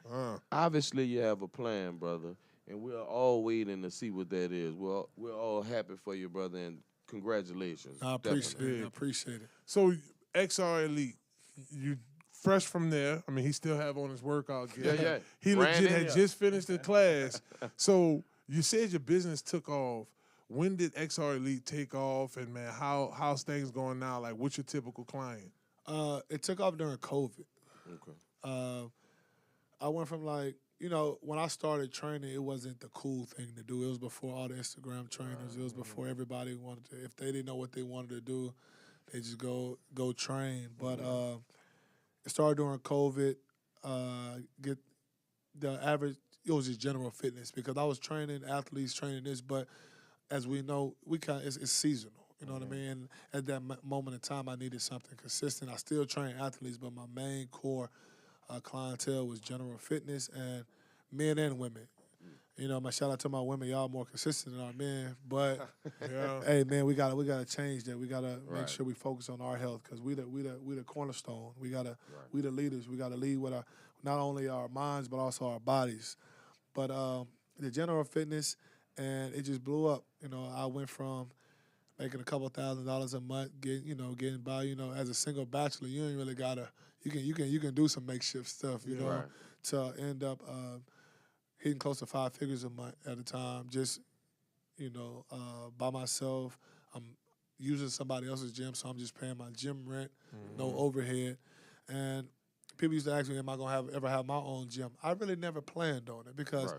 Obviously, you have a plan, brother, and we're all waiting to see what that is. Well, we're all happy for you, brother, and congratulations. I appreciate it. So, XR Elite, you fresh from there. I mean, he still have on his workout gear. Yeah. He legit Brandon, had yeah. just finished the class. So you said your business took off. When did XR Elite take off? And, man, how's things going now? Like, what's your typical client? It took off during COVID. Okay. I went from like, you know, when I started training, it wasn't the cool thing to do. It was before all the Instagram trainers. It was before everybody wanted to. If they didn't know what they wanted to do, they just go train. But it started during COVID. Get the average. It was just general fitness because I was training athletes, training this. But as we know, it's seasonal. You know what I mean? At that moment in time, I needed something consistent. I still train athletes, but my main core clientele was general fitness and men and women. You know, my shout out to my women, y'all more consistent than our men. But hey, man, we gotta change that. We gotta make sure we focus on our health because we the cornerstone. We the leaders. We gotta lead with not only our minds but also our bodies. But the general fitness, and it just blew up. You know, I went from making a couple $1,000s a month, getting by. You know, as a single bachelor, you ain't really gotta. You can do some makeshift stuff, you know, to end up hitting close to 5 figures a month at a time. Just, you know, by myself. I'm using somebody else's gym, so I'm just paying my gym rent, no overhead. And people used to ask me, am I gonna ever have my own gym? I really never planned on it because,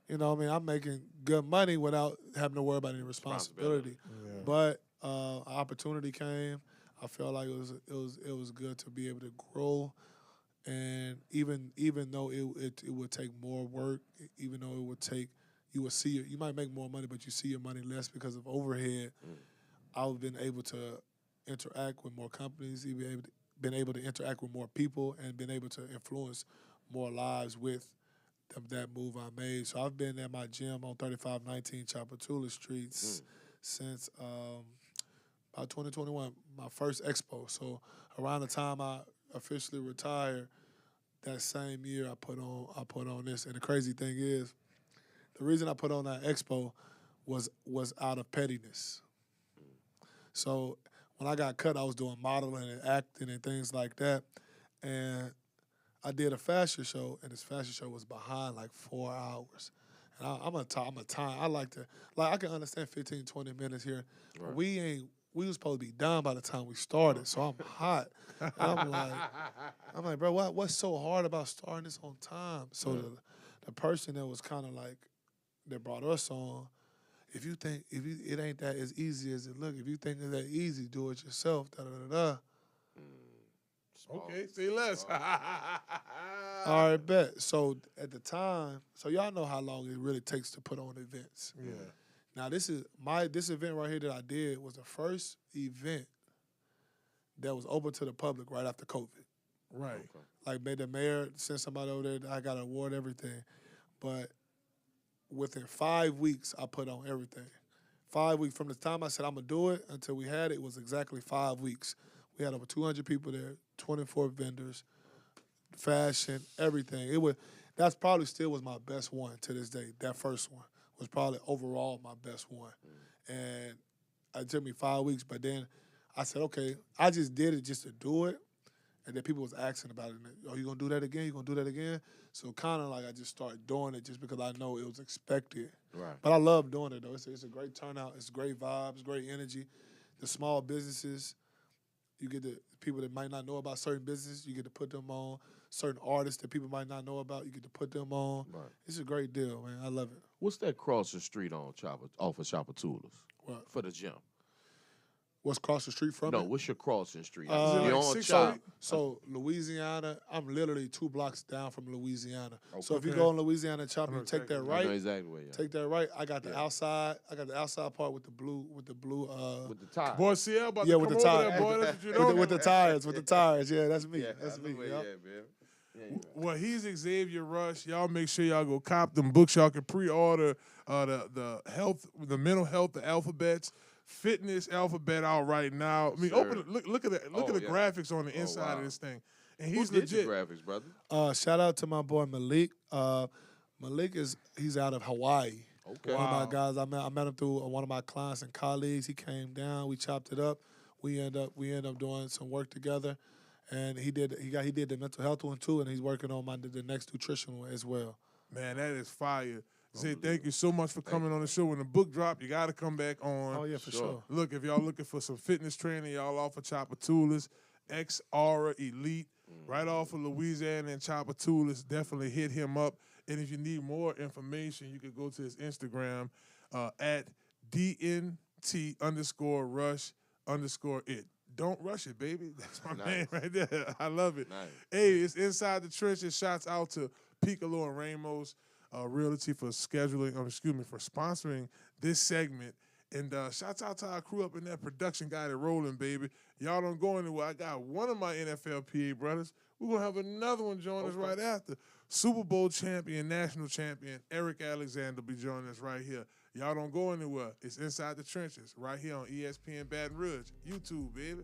you know, I mean, I'm making good money without having to worry about any responsibility. But opportunity came. I felt like it was good to be able to grow, and even though it would take more work, even though it would take you might make more money, but you see your money less because of overhead. I've been able to interact with more companies, been able to interact with more people, and been able to influence more lives with that move I made. So I've been at my gym on 3519 Chapatula Streets since. About 2021, my first expo. So around the time I officially retired, that same year I put on this. And the crazy thing is, the reason I put on that expo was out of pettiness. So when I got cut, I was doing modeling and acting and things like that. And I did a fashion show, and this fashion show was behind like 4 hours. And I'm a time. I like to, I can understand 15, 20 minutes here. But we was supposed to be done by the time we started, so I'm hot. And I'm like, bro, what's so hard about starting this on time? So the person that was kind of like, that brought us on, if it ain't that as easy as it look, if you think it's that easy, do it yourself, da-da-da-da. Okay, say less. All right, bet. So at the time, so y'all know how long it really takes to put on events. Yeah. Now this event right here that I did was the first event that was open to the public right after COVID. Right. Okay. Like the mayor sent somebody over there. I got an award, everything, but within 5 weeks I put on everything. 5 weeks from the time I said I'm gonna do it until we had it was exactly 5 weeks. We had over 200 people there, 24 vendors, fashion, everything. That's probably still was my best one to this day. That first one was probably overall my best one. And it took me 5 weeks, but then I said, okay, I just did it just to do it. And then people was asking about it. Oh, you going to do that again? You going to do that again? So kind of like I just started doing it just because I know it was expected. Right. But I love doing it, though. It's a great turnout. It's great vibes, great energy. The small businesses, you get the people that might not know about certain businesses, you get to put them on. Certain artists that people might not know about, you get to put them on. Right. It's a great deal, man. I love it. What's that cross the street off of Chapatulas? What? For the gym? What's across the street from it? No, what's your crossing street? Is it like You're on 6th Chop. Street? So Louisiana, I'm literally 2 blocks down from Louisiana. So if you Okay. go on Louisiana Chop, I know you take that exactly. I know right. exactly where you're at. Take that right. I got the outside. I got the outside part with the blue. With the tie. Boy, CL about Yeah, to with come the over tire. there, boy. That's what you know. with the tires. With the tires. Yeah, that's me. Yeah, That's I me. know where Yep. you're at, man. Yeah, you're right. Well, he's Xavier Rush. Y'all make sure y'all go cop them books. Y'all can pre-order the mental health, the alphabets, fitness alphabet out right now. I mean, Sir. open it. Look at that. Look at the yeah. graphics on the inside wow. of this thing. And Who he's did your legit. graphics, brother? Shout out to my boy Malik. Malik he's out of Hawaii. Okay. One of my guys. I met him through one of my clients and colleagues. He came down. We chopped it up. We end up doing some work together. and he did the mental health one too, and he's working on the next nutrition one as well. Man, that is fire. Zay, thank you so much for coming on the show. When the book drop, you got to come back on. Oh yeah, for sure. Look, if y'all looking for some fitness training, y'all offer Chapatulas, X-Aura Elite, right off of Louisiana and Chapatulas. Definitely hit him up. And if you need more information, you can go to his Instagram at DNT_rush_it. Don't rush it, baby. That's my name right there. I love it. Nice. Hey, it's Inside the Trenches. Shouts out to Piccolo and Ramos Realty for for sponsoring this segment. And shouts out to our crew up in that production guy that rolling, baby. Y'all don't go anywhere. I got one of my NFLPA brothers. We're going to have another one join us right after. Super Bowl champion, national champion, Eric Alexander will be joining us right here. Y'all don't go anywhere. It's Inside the Trenches right here on ESPN Baton Rouge. YouTube, baby.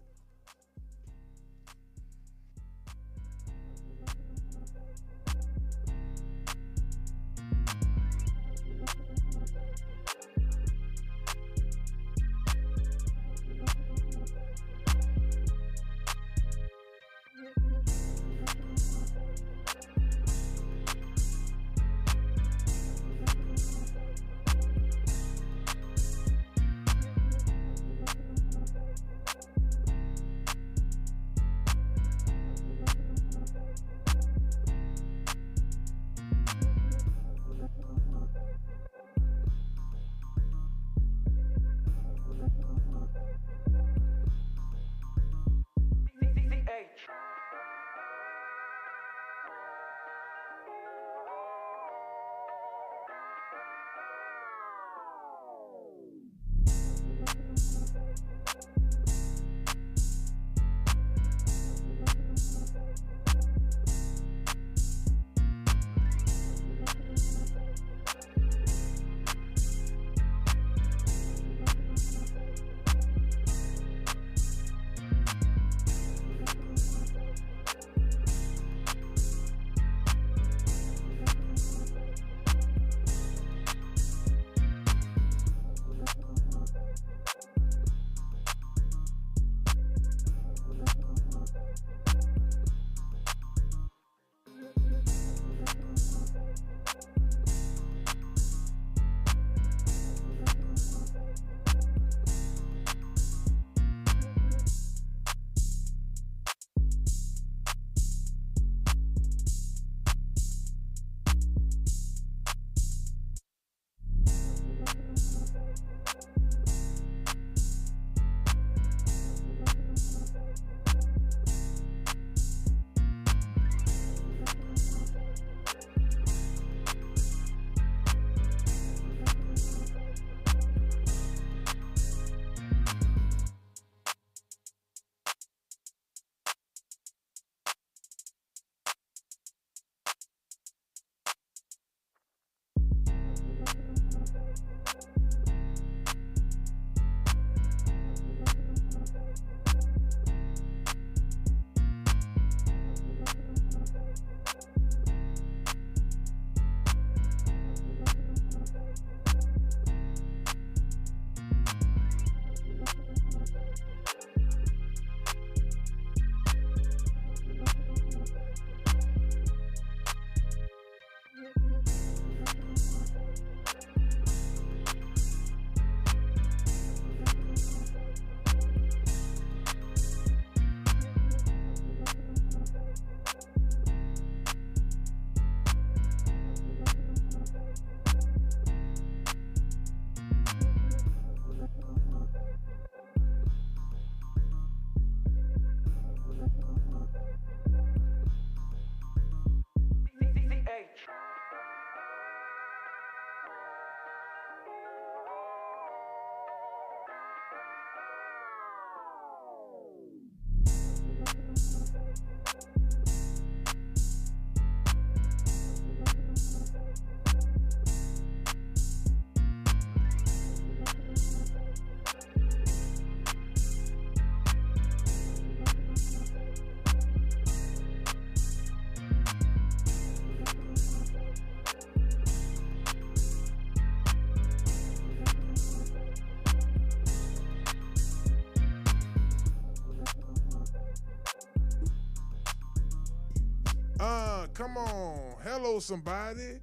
Come on. Hello, somebody.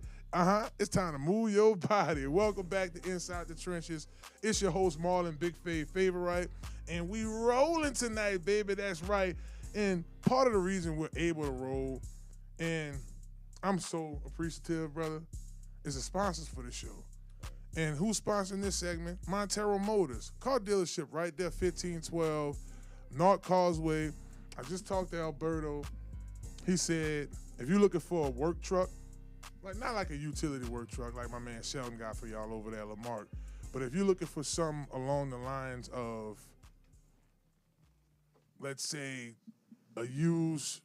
It's time to move your body. Welcome back to Inside the Trenches. It's your host, Marlon Favorite. And we rolling tonight, baby. That's right. And part of the reason we're able to roll, and I'm so appreciative, brother, is the sponsors for the show. And who's sponsoring this segment? Montero Motors. Car dealership right there, 1512 North Causeway. I just talked to Alberto. He said, if you're looking for a work truck, like not like a utility work truck like my man Sheldon got for y'all over there at Lamarck, but if you're looking for something along the lines of, let's say, a used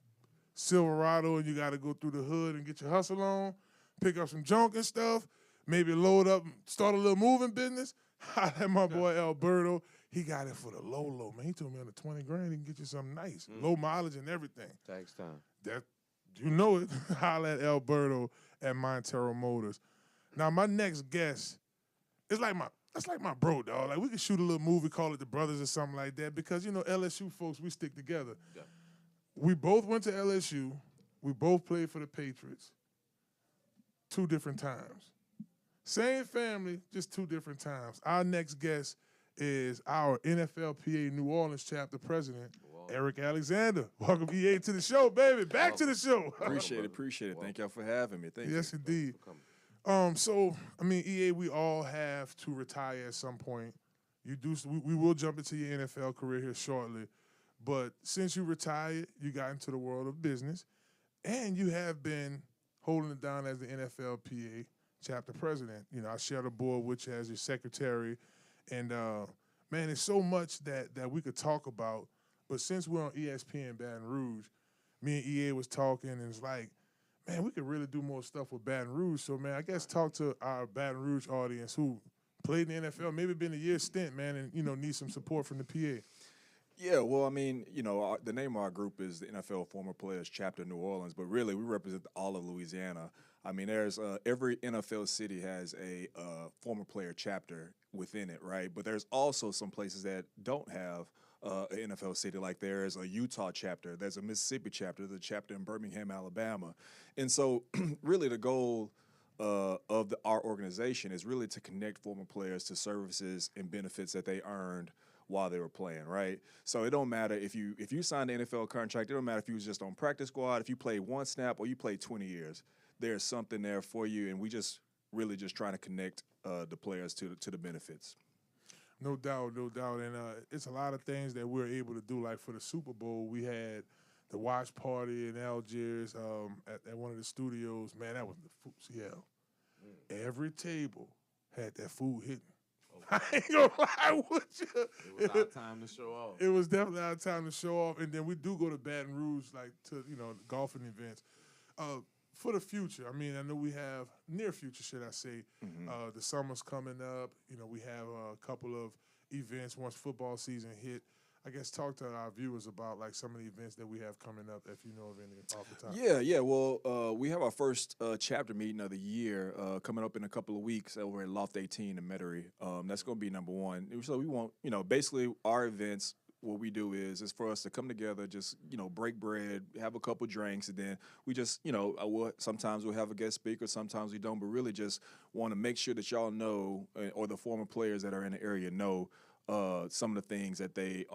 Silverado and you got to go through the hood and get your hustle on, pick up some junk and stuff, maybe load up and start a little moving business, holla at my boy Alberto. He got it for the low, man. He told me under 20 grand he can get you something nice, low mileage and everything. Tax time. That, you know it. Holla at Alberto at Montero Motors. Now my next guest is that's like my bro, dog. Like we could shoot a little movie, call it The Brothers or something like that, because you know LSU folks, we stick together. Yeah. We both went to LSU. We both played for the Patriots. 2 different times. Same family, just 2 different times. Our next guest is our NFLPA New Orleans chapter president, Eric Alexander. Welcome, EA, to the show, baby. Back to the show. Appreciate it. Thank y'all for having me. Thank you. Yes, indeed. So, I mean, EA, we all have to retire at some point. We will jump into your NFL career here shortly. But since you retired, you got into the world of business, and you have been holding it down as the NFLPA chapter president. You know, I share the board with you as your secretary. And, man, there's so much that we could talk about. But since we're on ESPN Baton Rouge, me and EA was talking, and it's like, man, we could really do more stuff with Baton Rouge. So, man, I guess talk to our Baton Rouge audience who played in the NFL, maybe been a year stint, man, and, you know, need some support from the PA. Yeah, well, I mean, you know, the name of our group is the NFL Former Players Chapter New Orleans, but really we represent all of Louisiana. I mean, there's every NFL city has a former player chapter within it, right? But there's also some places that don't have an NFL city. Like there's a Utah chapter, there's a Mississippi chapter, there's a chapter in Birmingham, Alabama. And so really the goal of our organization is really to connect former players to services and benefits that they earned while they were playing, right? So it don't matter if you signed an NFL contract, it don't matter if you was just on practice squad, if you played 1 snap or you played 20 years. There's something there for you, and we just really just trying to connect the players to the benefits. No doubt. And it's a lot of things that we're able to do. Like for the Super Bowl, we had the watch party in Algiers at one of the studios. Man, that was the food. Yeah. Every table had that food hitting. I ain't gonna lie with you. It was our time to show off. It was definitely our time to show off. And then we do go to Baton Rouge, like to, you know, golfing events. For the future, I mean, I know we have near future, should I say. The summer's coming up. You know, we have a couple of events once football season hit. I guess talk to our viewers about like some of the events that we have coming up, if you know of any off the top. Yeah. Well, we have our first chapter meeting of the year coming up in a couple of weeks over at Loft 18 in Metairie. That's going to be number 1. So we want, you know, basically our events. What we do is for us to come together, just, you know, break bread, have a couple drinks, and then we just, you know, sometimes we'll have a guest speaker, sometimes we don't, but really just want to make sure that y'all know, or the former players that are in the area know some of the things that they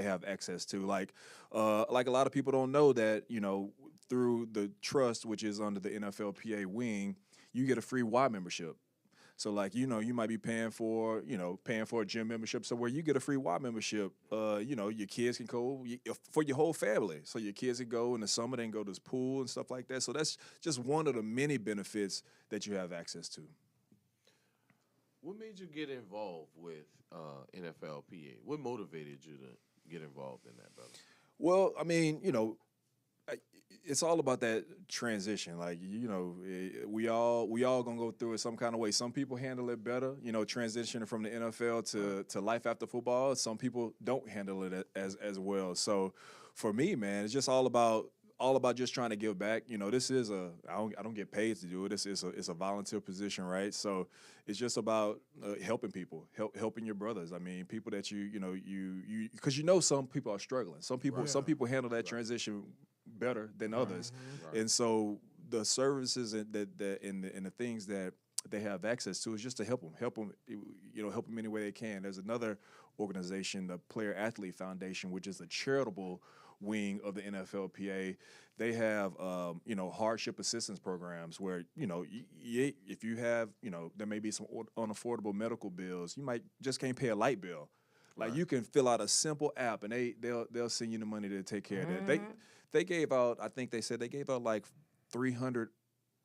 have access to. Like a lot of people don't know that, you know, through the trust, which is under the NFLPA wing, you get a free Y membership. So, like, you know, you might be paying for a gym membership. So where you get a free Y membership, you know, your kids can go for your whole family. So your kids can go in the summer, they can go to this pool and stuff like that. So that's just one of the many benefits that you have access to. What made you get involved with NFLPA? What motivated you to get involved in that, brother? Well, I mean, you know, it's all about that transition. Like, you know, we all gonna go through it some kind of way. Some people handle it better, you know, transitioning from the NFL to life after football. Some people don't handle it as well. So for me, man, it's just all about just trying to give back. You know, this is I don't get paid to do it. It's a volunteer position, right? So it's just about helping people, helping your brothers. I mean, people that you know, because you know some people are struggling. Some people handle that transition better than others. Right. And so the services and the things that they have access to is just to help them, help them any way they can. There's another organization, the Player Athlete Foundation, which is a charitable wing of the NFLPA. They have, hardship assistance programs where, if you have, there may be some unaffordable medical bills. You might just can't pay a light bill. Like you can fill out a simple app and they'll send you the money to take care of that. They gave out, I think they said they gave out like 300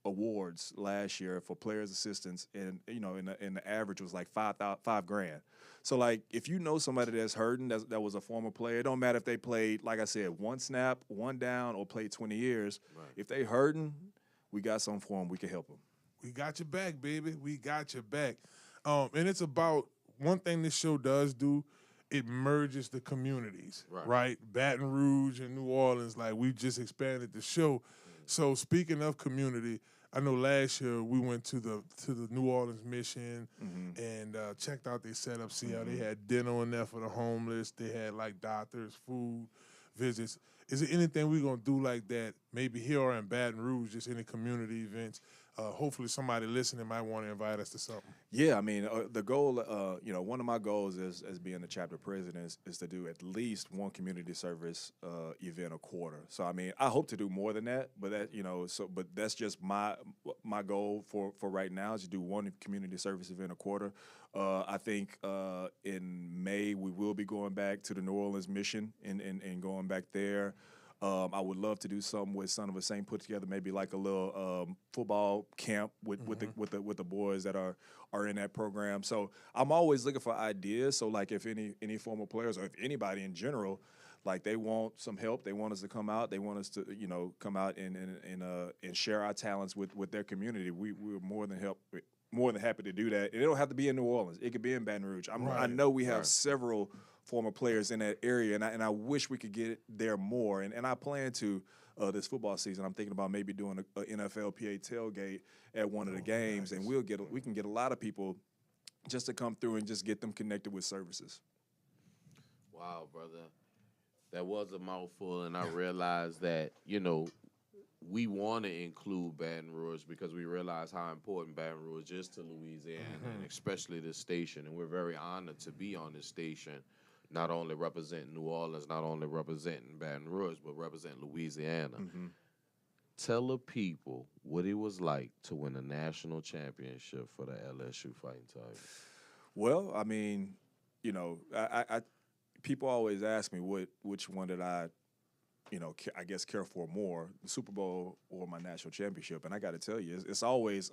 awards last year for players' assistance, and in the average was like $5,000. So like if you know somebody that's hurting that was a former player, it don't matter if they played, like I said, one snap, one down, or played 20 years. Right. If they hurting, we got something for them. We can help them. We got your back, baby. We got your back. And it's about one thing this show does do. It merges the communities, right? Baton Rouge and New Orleans, like we just expanded the show. So speaking of community, I know last year we went to the New Orleans mission and checked out their setup. See how they had dinner in there for the homeless. They had like doctors, food, visits. Is there anything we're gonna do like that? Maybe here or in Baton Rouge, just any community events. Hopefully somebody listening might want to invite us to something. Yeah, I mean, the goal, one of my goals as being the chapter president is to do at least one community service event a quarter. So, I mean, I hope to do more than that, but but that's just my goal for right now is to do one community service event a quarter. I think in May we will be going back to the New Orleans mission and going back there. I would love to do something with Son of a Saint, put together maybe like a little football camp with the boys that are in that program. So I'm always looking for ideas. So like if any former players or if anybody in general, like they want some help, they want us to come out, they want us to come out and share our talents with their community. We're more than happy to do that. And it don't have to be in New Orleans. It could be in Baton Rouge. I know we have several former players in that area, and I wish we could get there more. And I plan to this football season. I'm thinking about maybe doing a NFLPA tailgate at one of the games, and we can get a lot of people just to come through and just get them connected with services. Wow, brother, that was a mouthful, and I realized that we want to include Baton Rouge because we realize how important Baton Rouge is to Louisiana, and especially this station. And we're very honored to be on this station, not only representing New Orleans, not only representing Baton Rouge, but representing Louisiana. Tell the people what it was like to win a national championship for the LSU Fighting Tigers. Well, I mean, I people always ask me which one did I care for more, the Super Bowl or my national championship. And I got to tell you, it's always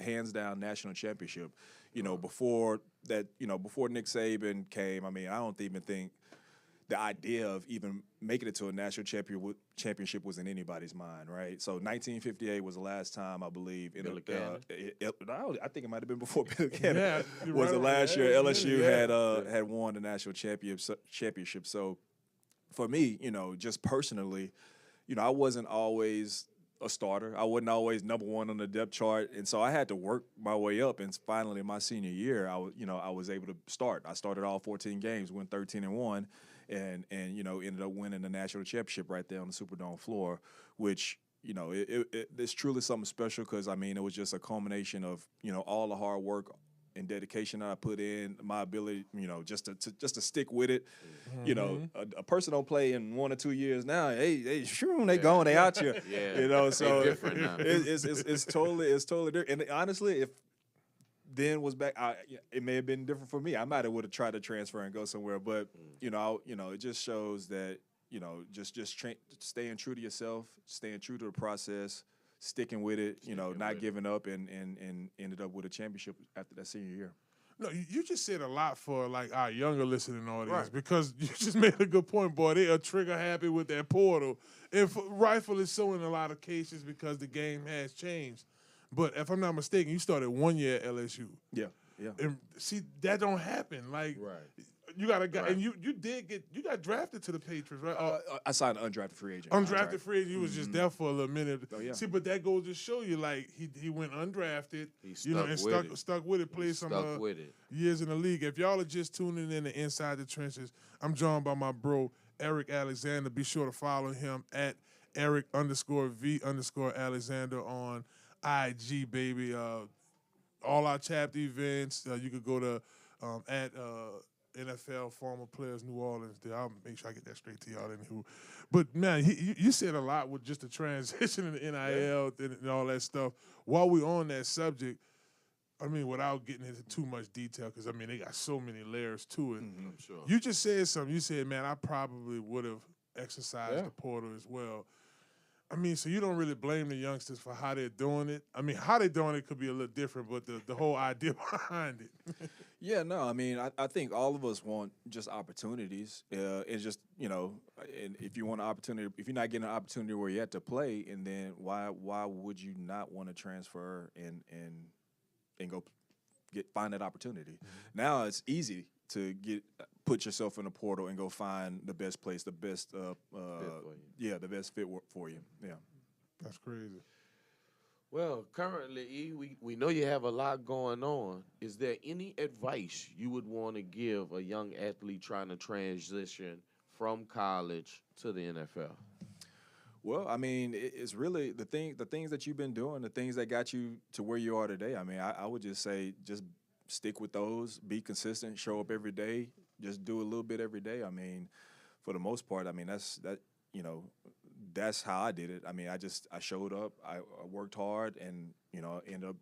hands down national championship. Before Nick Saban came, I mean, I don't even think the idea of even making it to a national championship was in anybody's mind, right? So 1958 was the last time, I believe. I think it might have been before Bill Cannon was the last year LSU had won the national championship. So for me, just personally, I wasn't always a starter. I wasn't always number one on the depth chart, and so I had to work my way up. And finally, my senior year, I was able to start. I started all 14 games, went 13-1, and ended up winning the national championship right there on the Superdome floor, which it's truly something special because I mean it was just a culmination of all the hard work and dedication that I put in, my ability, just to stick with it. A person don't play in 1 or 2 years now. They going, they out here. So different now. It's totally different. And honestly, if then was back, it may have been different for me. I might have would have tried to transfer and go somewhere, but it just shows that just staying true to yourself, staying true to the process, sticking with it, not giving up, and ended up with a championship after that senior year. No, you just said a lot for like our younger listening audience because you just made a good point, boy. They are trigger happy with that portal, and rightfully so in a lot of cases because the game has changed. But if I'm not mistaken, you started 1 year at LSU. Yeah. And see, that don't happen. Like, you got a guy, and you got drafted to the Patriots, right? I signed an undrafted free agent. Undrafted free agent. You was just there for a little minute. Oh, yeah. See, but that goes to show you, like, he went undrafted. He stuck with it. Played some years in the league. If y'all are just tuning in to Inside the Trenches, I'm joined by my bro Eric Alexander. Be sure to follow him at Eric_V_Alexander on IG, baby. All our chapter events. You could go to at NFL Former Players New Orleans. There, I'll make sure I get that straight to y'all. Anywho, but man, you said a lot with just the transition and the NIL and all that stuff. While we're on that subject, I mean, without getting into too much detail, because I mean they got so many layers to it. I'm sure. You just said something. You said, man, I probably would have exercised the portal as well. I mean, so you don't really blame the youngsters for how they're doing it. I mean, how they're doing it could be a little different, but the whole idea behind it. Yeah, no, I mean, I think all of us want just opportunities. It's just, you know, and if you want an opportunity, if you're not getting an opportunity where you have to play, and then why would you not want to transfer and go find that opportunity? Mm-hmm. Now it's easy to put yourself in a portal and go find the best place, the best the best fit for you. Yeah, that's crazy. Well, currently, E, we know you have a lot going on. Is there any advice you would want to give a young athlete trying to transition from college to the NFL? Well, I mean, it's really the things that you've been doing, the things that got you to where you are today. I mean, I would just say just stick with those, be consistent, show up every day, just do a little bit every day. I mean, for the most part, I mean, that's how I did it. I mean, I showed up, I worked hard, and, you know, ended up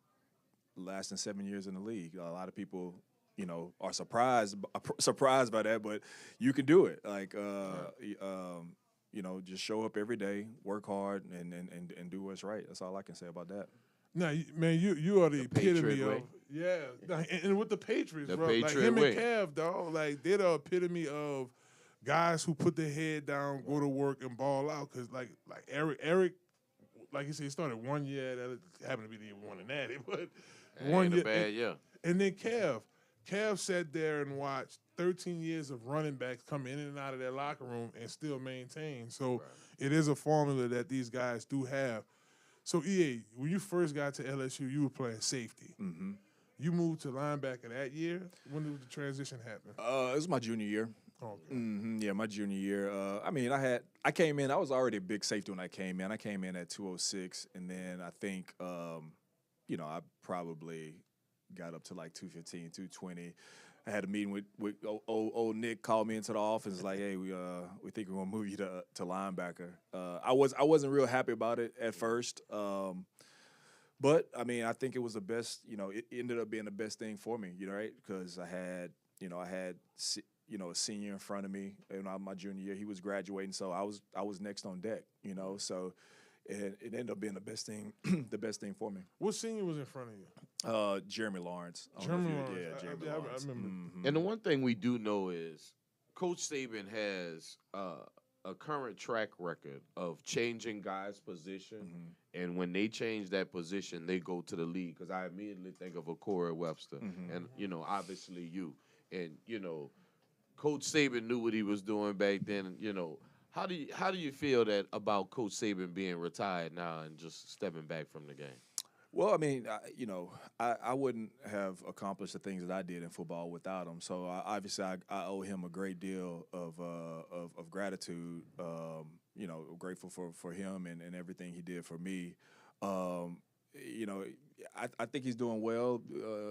lasting 7 years in the league. A lot of people, you know, are surprised by that, but you can do it. Like, you know, just show up every day, work hard, and do what's right. That's all I can say about that. No, man, you are the epitome of and with the Patriots, bro. Like him and Cav, dog. Like they're the epitome of guys who put their head down, go to work, and ball out. Cause like Eric, like you said, he started 1 year. That happened to be the one in that, but 1 year. And then Cav sat there and watched 13 years of running backs come in and out of their locker room and still maintain. So it is a formula that these guys do have. So, EA, when you first got to LSU, you were playing safety. Mm-hmm. You moved to linebacker that year? When did the transition happen? It was my junior year. Okay. Mm-hmm. Yeah, my junior year. I mean, I came in, I was already a big safety when I came in. I came in at 206, and then I think, you know, I probably got up to like 215, 220. I had a meeting with old Nick, called me into the office like, hey, we think we're gonna move you to linebacker. I wasn't real happy about it at first, but I mean I think it was the best. You know, it ended up being the best thing for me. You know, right? Because I had a senior in front of me. You know, my junior year, he was graduating, so I was next on deck. You know, so. It ended up being the best thing for me. What senior was in front of you? Jeremy Lawrence. Jeremy Lawrence. Jeremy Lawrence. I remember. Mm-hmm. And the one thing we do know is Coach Saban has a current track record of changing guys' position, and when they change that position, they go to the league. Because I immediately think of a Corey Webster, and you know, obviously you, and you know, Coach Saban knew what he was doing back then, and you know. How do you feel that about Coach Saban being retired now and just stepping back from the game? Well, I mean, I wouldn't have accomplished the things that I did in football without him. So obviously, I owe him a great deal of gratitude. You know, grateful for him and everything he did for me. You know, I think he's doing well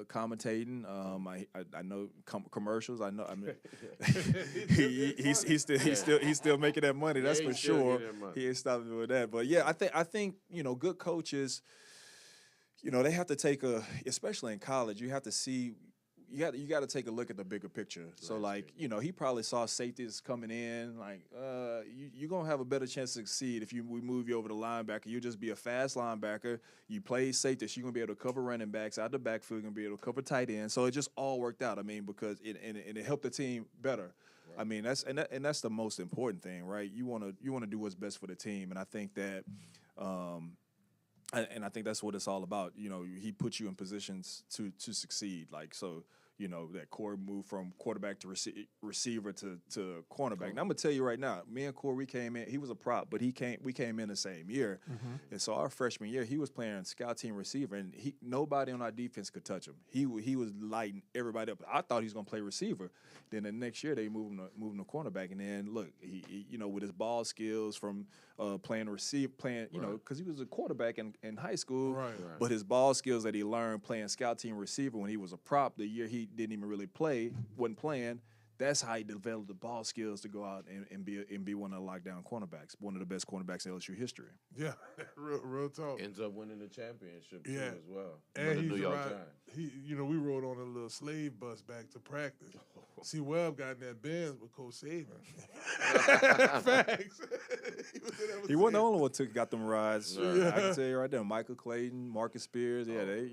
commentating. I know commercials. I know. I mean, he's still making that money. That's for sure. He ain't stopping doing that. But yeah, I think you know, good coaches. You know, they have to take especially in college. You have to see. You got to take a look at the bigger picture. So, like, you know, he probably saw safeties coming in. Like, you're going to have a better chance to succeed if we move you over to linebacker. You'll just be a fast linebacker. You play safety, so you're going to be able to cover running backs out the backfield. You're going to be able to cover tight ends. So it just all worked out. I mean, because it helped the team better. Right. I mean, that's the most important thing, right? You want to do what's best for the team, and I think that. And I think that's what it's all about. You know, he puts you in positions to succeed. Like, so, that Corey moved from quarterback to receiver to cornerback. Now I'm gonna tell you right now, me and Corey, we came in. He was a prop, but we came in the same year, and so our freshman year he was playing scout team receiver, and nobody on our defense could touch him. He was lighting everybody up. I thought he was gonna play receiver. Then the next year they moved him to cornerback, and then look, he with his ball skills from playing because he was a quarterback in high school, Right. but his ball skills that he learned playing scout team receiver when he was a prop the year he didn't even really wasn't playing. That's how he developed the ball skills to go out and be one of the lockdown cornerbacks, one of the best cornerbacks in LSU history. Yeah, real talk. Ends up winning the championship too Yeah. as well. And For the he's New York right. Times. We rode on a little slave bus back to practice. See, Webb got in that Benz with Coach Saban. Facts. He wasn't the only one got them rides. Yeah. I can tell you right there, Michael Clayton, Marcus Spears, they.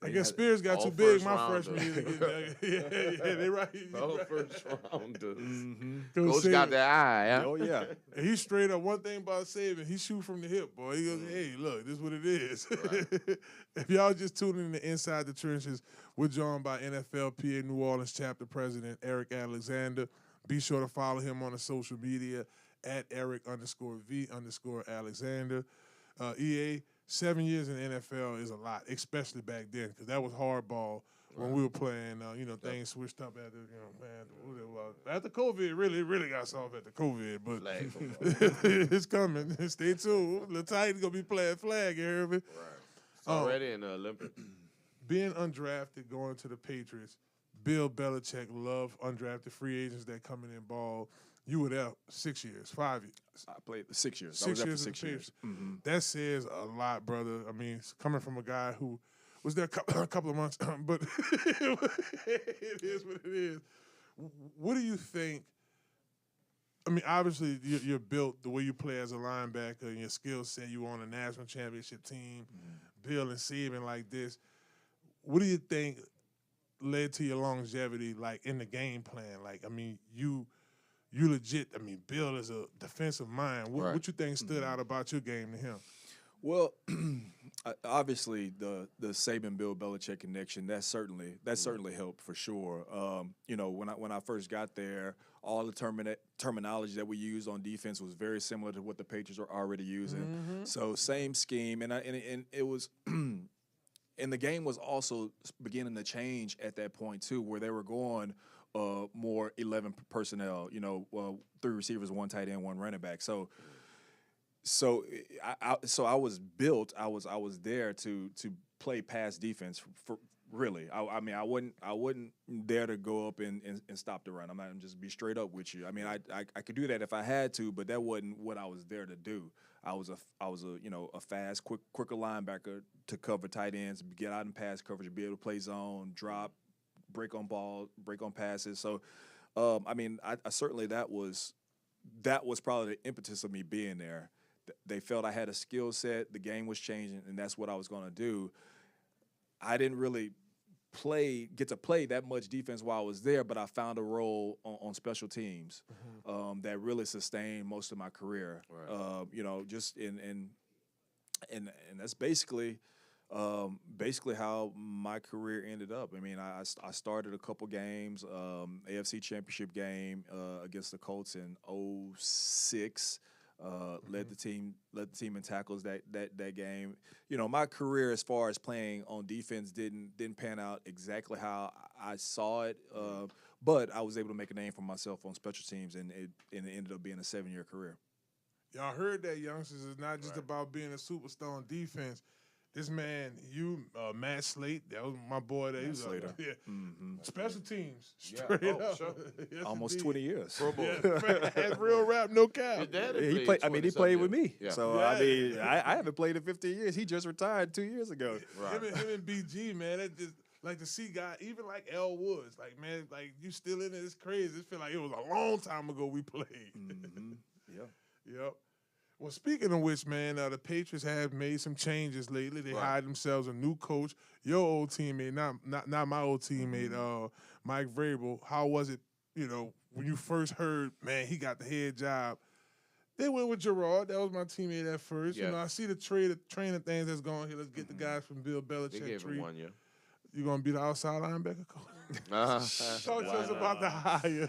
I guess Spears got all too big first my rounder. freshman year to get that. Yeah, they right. Oh, first rounder. Coach Coach got Saban. that eye, huh? Oh yeah. And he straight up, one thing about Saban, he shoot from the hip, boy. He goes, hey, look, this is what it is. Right. If y'all just tuning in to Inside the Trenches, we're joined by NFLPA New Orleans chapter president Eric Alexander. Be sure to follow him on the social media at Eric_V_Alexander. EA, 7 years in the NFL is a lot, especially back then, because that was hardball when we were playing. Things switched up after COVID. Really got solved after COVID, but Flag football. it's coming. Stay tuned. The Titans gonna be playing flag. You hear me? Right. It's already in the Olympics. Being undrafted, going to the Patriots. Bill Belichick loved undrafted free agents that come in and ball. You were there 6 years, 5 years. I played 6 years. 6 I was there for years 6 years. Mm-hmm. That says a lot, brother. I mean, it's coming from a guy who was there a couple of months, but it is what it is. What do you think? I mean, obviously, you're built the way you play as a linebacker and your skill set. You were on a national championship team, Bill and Saban like this. What do you think led to your longevity, like, in the game plan? Like, I mean, you legit, I mean, Bill is a defensive mind. What you think stood out about your game to him? Well, obviously the Saban Bill Belichick connection that certainly helped for sure. When I first got there, all the terminology that we used on defense was very similar to what the Patriots were already using. Mm-hmm. So same scheme, and it was. And the game was also beginning to change at that point too, where they were going more 11 personnel. 3 receivers, 1 tight end, 1 running back. So I was built. I was there to play pass defense for really. I mean, I wouldn't dare to go up and stop the run. I'm not gonna just be straight up with you. I mean, I could do that if I had to, but that wasn't what I was there to do. I was a fast, quicker linebacker to cover tight ends, get out in pass coverage, be able to play zone, drop, break on ball, break on passes. So, I mean, I certainly that was probably the impetus of me being there. They felt I had a skill set, the game was changing, and that's what I was going to do. I didn't really get to play that much defense while I was there, but I found a role on special teams that really sustained most of my career. Right. Just and that's basically how my career ended up. I mean, I started a couple games, AFC Championship game against the Colts in 2006. Led the team in tackles that game. My career as far as playing on defense didn't pan out exactly how I saw it, but I was able to make a name for myself on special teams, and it ended up being a 7-year career. Y'all heard that, youngsters. It's not just about being a superstar on defense. This man, Matt Slate, that was my boy. That he was Slater. Special teams, straight up. Sure. Yes, Almost indeed. 20 years. Pro Bowl. That's real rap, no cap. Your dad had He played played 27 with me. years. So Yeah. I mean, I haven't played in 15 years. He just retired 2 years ago. Right. Him and BG, man, that just like to see guys, even like L Woods, like, man, like, you still in it, it's crazy. It feel like it was a long time ago we played. Yeah. Yep. Well, speaking of which, man, the Patriots have made some changes lately. They hired themselves a new coach. Your old teammate, not my old teammate, Mike Vrabel. How was it, when you first heard, man, he got the head job? They went with Gerard. That was my teammate at first. Yeah. I see the training things that's going here. Let's get the guys from Bill Belichick. They gave him 1 year. You gonna be the outside linebacker coach? Talk to us about the hire.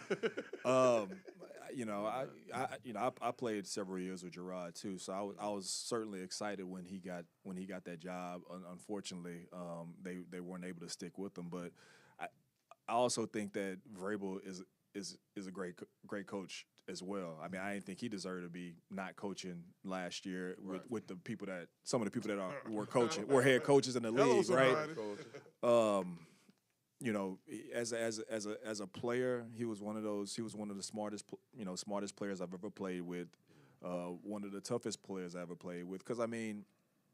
I played several years with Gerard too, so I was certainly excited when he got that job. Unfortunately, they weren't able to stick with him, but I also think that Vrabel is a great coach as well. I mean, I didn't think he deserved to be not coaching last year with the people that some of the people that were coaching were head coaches in the league, right? As a player, he was one of the smartest players I've ever played with. One of the toughest players I ever played with. Because I mean,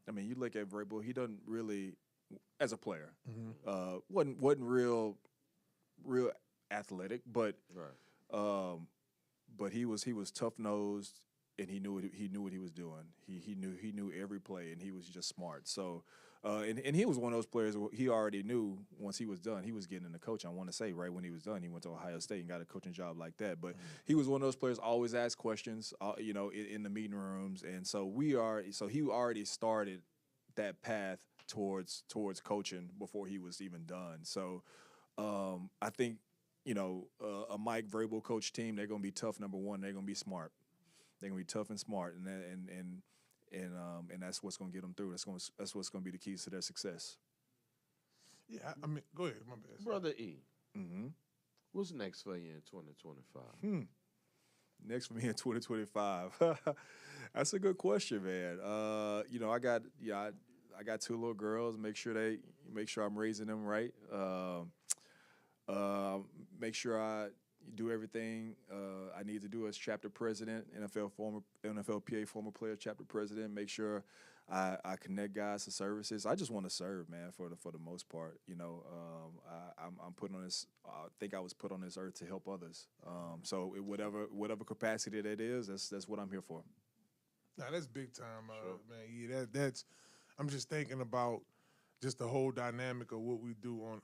you look at Vrabel, he doesn't really, as a player, wasn't real athletic, but he was tough nosed and he knew what he was doing. He knew every play and he was just smart. So. And he was one of those players he already knew once he was done, he was getting in the coach. I want to say right when he was done, he went to Ohio State and got a coaching job like that. But he was one of those players always ask questions, in the meeting rooms. And so he already started that path towards coaching before he was even done. So I think, a Mike Vrabel coach team, they're going to be tough. Number one, they're going to be smart. They're going to be tough and smart. And that's what's going to get them through. That's what's going to be the keys to their success. Yeah, I mean, go ahead, my bad. Brother E. What's next for you in 2025? Next for me in 2025. That's a good question, man. I got two little girls. Make sure I'm raising them right. Make sure I do everything I need to do as chapter president, NFLPA former player chapter president. Make sure I connect guys to services. I just want to serve, man, for the most part. I'm put on this. I think I was put on this earth to help others. So whatever capacity that is, that's what I'm here for. Now that's big time, man. Yeah, that's. I'm just thinking about just the whole dynamic of what we do on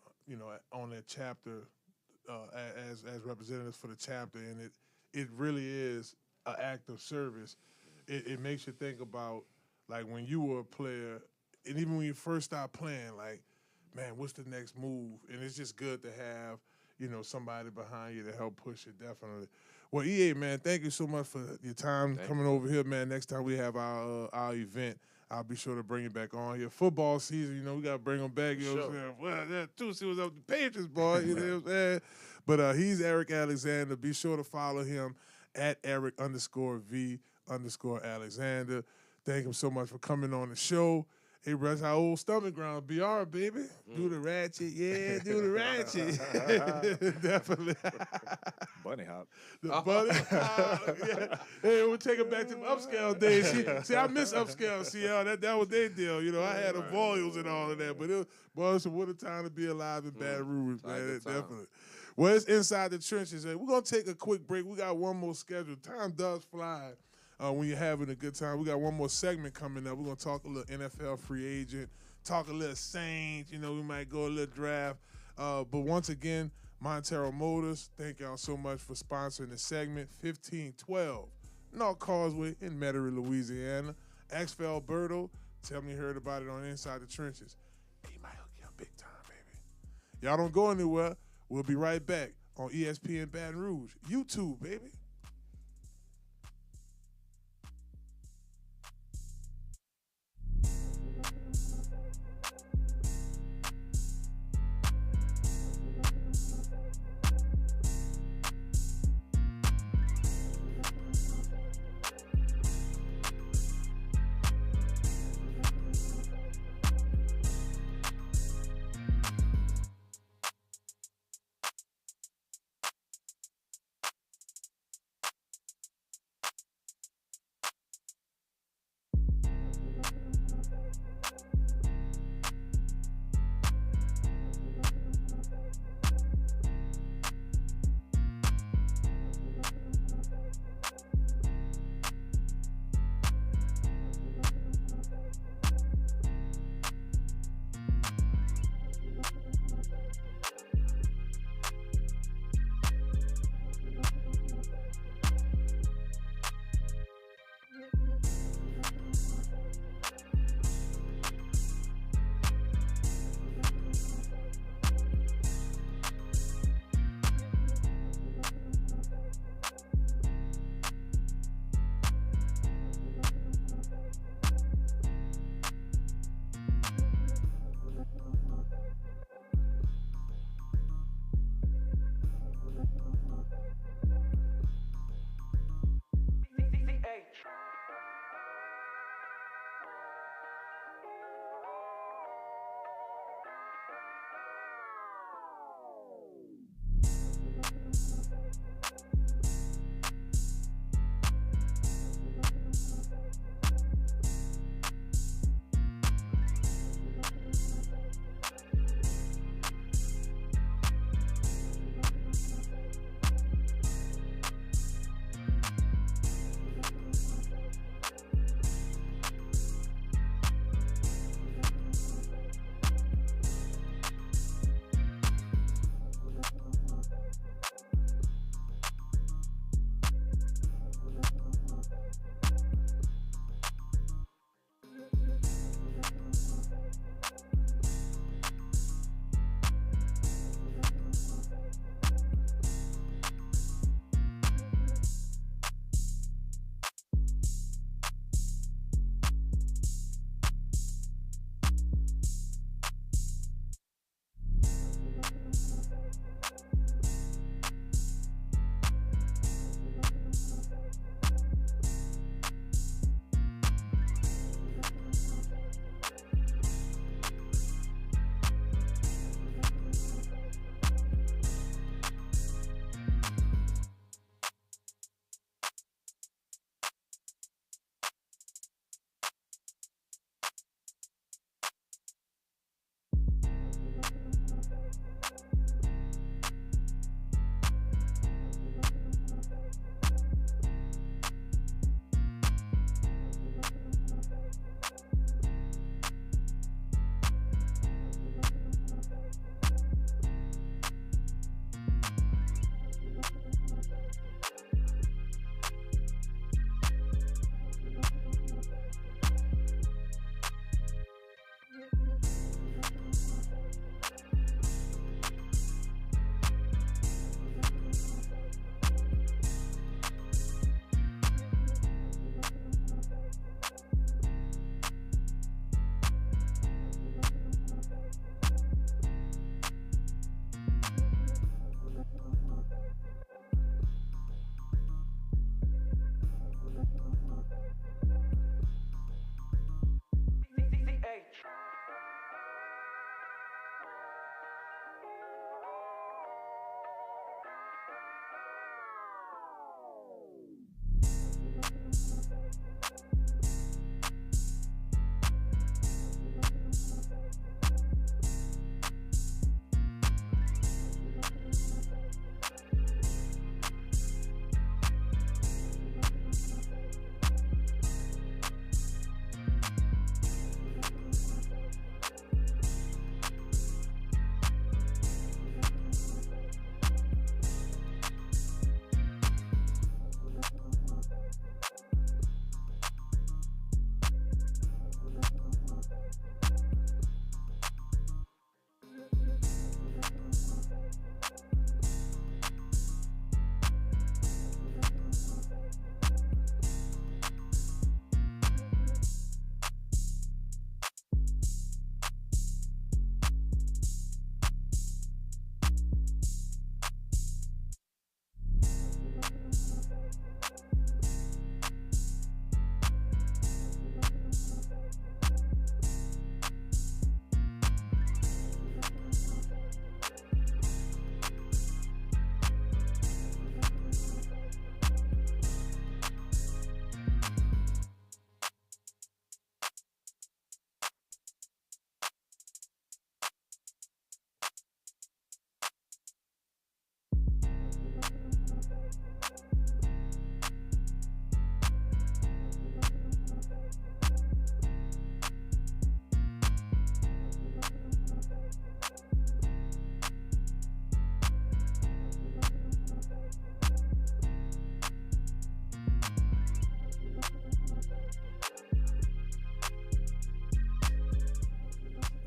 that chapter. As representatives for the chapter, and it really is an act of service. It makes you think about, like, when you were a player, and even when you first start playing, like, man, what's the next move? And it's just good to have, somebody behind you to help push it, definitely. Well, EA, man, thank you so much for your time coming over here, man. Next time we have our event, I'll be sure to bring you back on here. Football season, we got to bring them back. You know what I'm saying? Well, that Tuesday was up the Patriots, boy. You know what I'm saying? But he's Eric Alexander. Be sure to follow him at Eric_V_Alexander. Thank him so much for coming on the show. Hey, Russ, our old stomach ground, BR, baby. Do the ratchet. Yeah, do the ratchet. Definitely. Bunny hop. The bunny hop. Yeah. Hey, we'll take it back to the upscale days. See, I miss upscale. See, that was their deal. I had the volumes and all of that. But it's what a time to be alive in Baton Rouge, man. Definitely. Well, it's Inside the Trenches. We're going to take a quick break. We got one more schedule. Time does fly when you're having a good time. We got one more segment coming up. We're going to talk a little NFL free agent, talk a little Saints. We might go a little draft. But once again, Montero Motors, thank y'all so much for sponsoring the segment. 1512 North Causeway in Metairie, Louisiana. Ask for Alberto. Tell me you heard about it on Inside the Trenches. He might hook you up big time, baby. Y'all don't go anywhere. We'll be right back on ESPN Baton Rouge. YouTube, baby.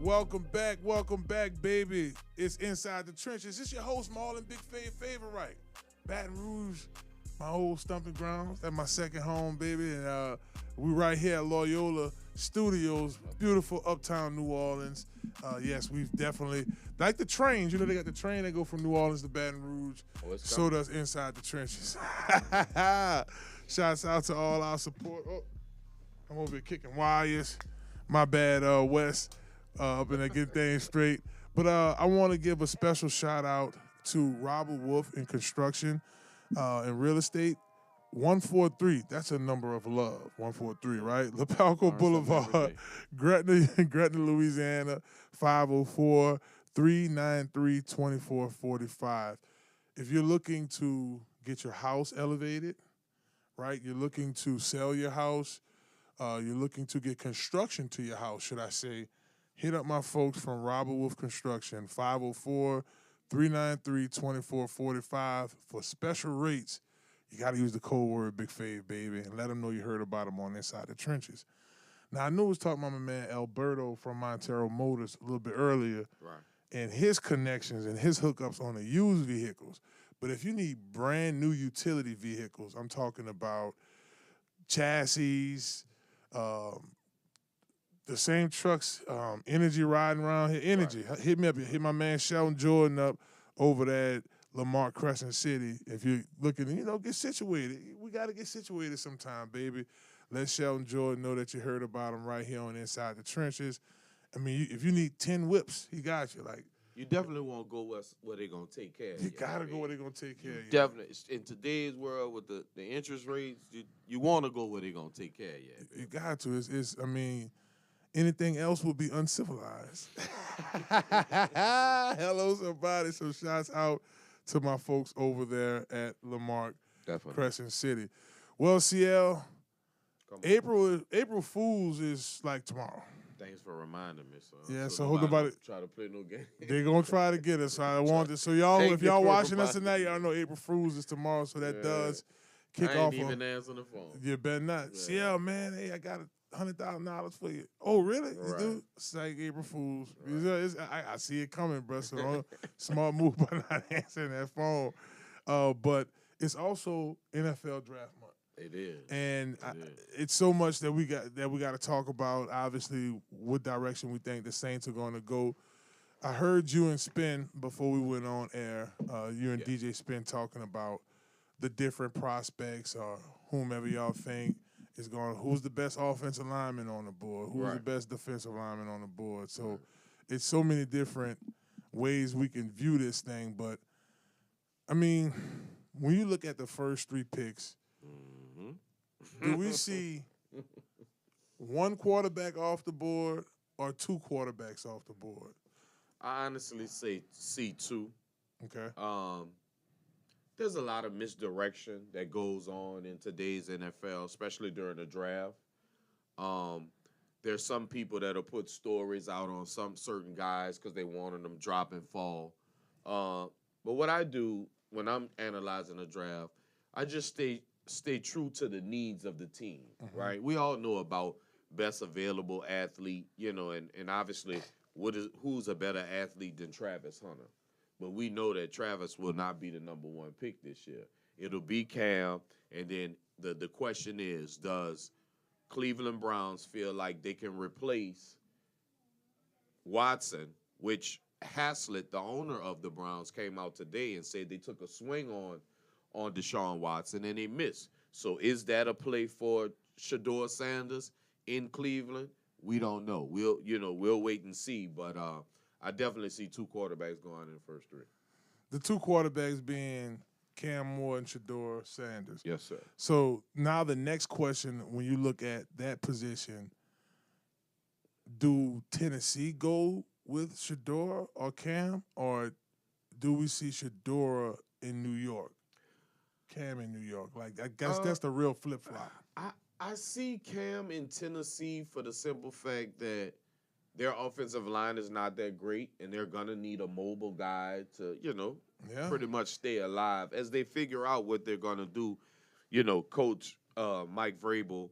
Welcome back, baby. It's Inside the Trenches. It's your host, Marlon Favorite. Baton Rouge, my old stomping grounds. That's my second home, baby. And we right here at Loyola Studios, beautiful uptown New Orleans. Yes, we've definitely, like the trains, you know, they got the train that go from New Orleans to Baton Rouge. So does Inside the Trenches. Shouts out to all our support. Oh, I'm over here kicking wires. My bad, Wes. Up in there getting things straight. But I want to give a special shout out to Robert Wolf in construction and real estate. 143, that's a number of love. 143, right? LaPalco Boulevard, Gretna, Louisiana, 504-393-2445. If you're looking to get your house elevated, right? You're looking to sell your house, you're looking to get construction to your house, should I say, hit up my folks from Robert Wolf Construction, 504-393-2445 for special rates. You got to use the code word BIGFAV, baby, and let them know you heard about them on Inside the Trenches. Now, I knew I was talking about my man Alberto from Montero Motors a little bit earlier, Right. and his connections and his hookups on the used vehicles. But if you need brand new utility vehicles, I'm talking about chassis, the same trucks, Energy riding around here. Energy, right. Hit me up. Hit my man Sheldon Jordan up over there at Lamar Crescent City. If you're looking, get situated. We got to get situated sometime, baby. Let Sheldon Jordan know that you heard about him right here on Inside the Trenches. I mean, if you need 10 whips, he got you. Like, you definitely want to go where they're going to take care of you. You got to go where they're going to take care of you. Definitely. In today's world with the interest rates, you want to go where they're going to take care of you. You got to. I mean, anything else would be uncivilized. Hello, somebody. So shouts out to my folks over there at Lamar Crescent City. Well, CL, April Fools is like tomorrow. Thanks for reminding me, son. Yeah, so hold about it. Try to play no game. They're gonna try to get us. So I want to. So y'all, if y'all watching us tonight, y'all know April Fools is tomorrow. So that does kick off. I ain't even answering the phone. You better not. Yeah. CL, man, hey, I got $100,000 for you. Oh, really? Right. You do? It's like April Fools. Right. I see it coming, bro. So smart move by not answering that phone. But it's also NFL Draft Month. It is. And it's so much that we got to talk about. Obviously, what direction we think the Saints are going to go. I heard you and Spin before we went on air. You and DJ Spin talking about the different prospects or whomever y'all think is going. Who's the best offensive lineman on the board? Who's the best defensive lineman on the board? So it's so many different ways we can view this thing. But I mean, when you look at the first 3 picks. Do we see one quarterback off the board or 2 quarterbacks off the board? I honestly see 2. Okay. There's a lot of misdirection that goes on in today's NFL, especially during the draft. There's some people that'll put stories out on some certain guys because they wanted them drop and fall. But what I do when I'm analyzing a draft, I just stay true to the needs of the team, right? We all know about best available athlete, and obviously who's a better athlete than Travis Hunter. But we know that Travis will not be the number 1 pick this year. It'll be Cam, and then the question is, does Cleveland Browns feel like they can replace Watson, which Haslett, the owner of the Browns, came out today and said they took a swing on Deshaun Watson, and they missed. So is that a play for Shedeur Sanders in Cleveland? We don't know. We'll wait and see. But I definitely see 2 quarterbacks going in the first 3. The 2 quarterbacks being Cam Moore and Shedeur Sanders. Yes, sir. So now the next question, when you look at that position, do Tennessee go with Shedeur or Cam, or do we see Shedeur in New York? Cam in New York. Like, I guess that's the real flip-flop. I see Cam in Tennessee for the simple fact that their offensive line is not that great, and they're going to need a mobile guy to, pretty much stay alive as they figure out what they're going to do. Coach Mike Vrabel,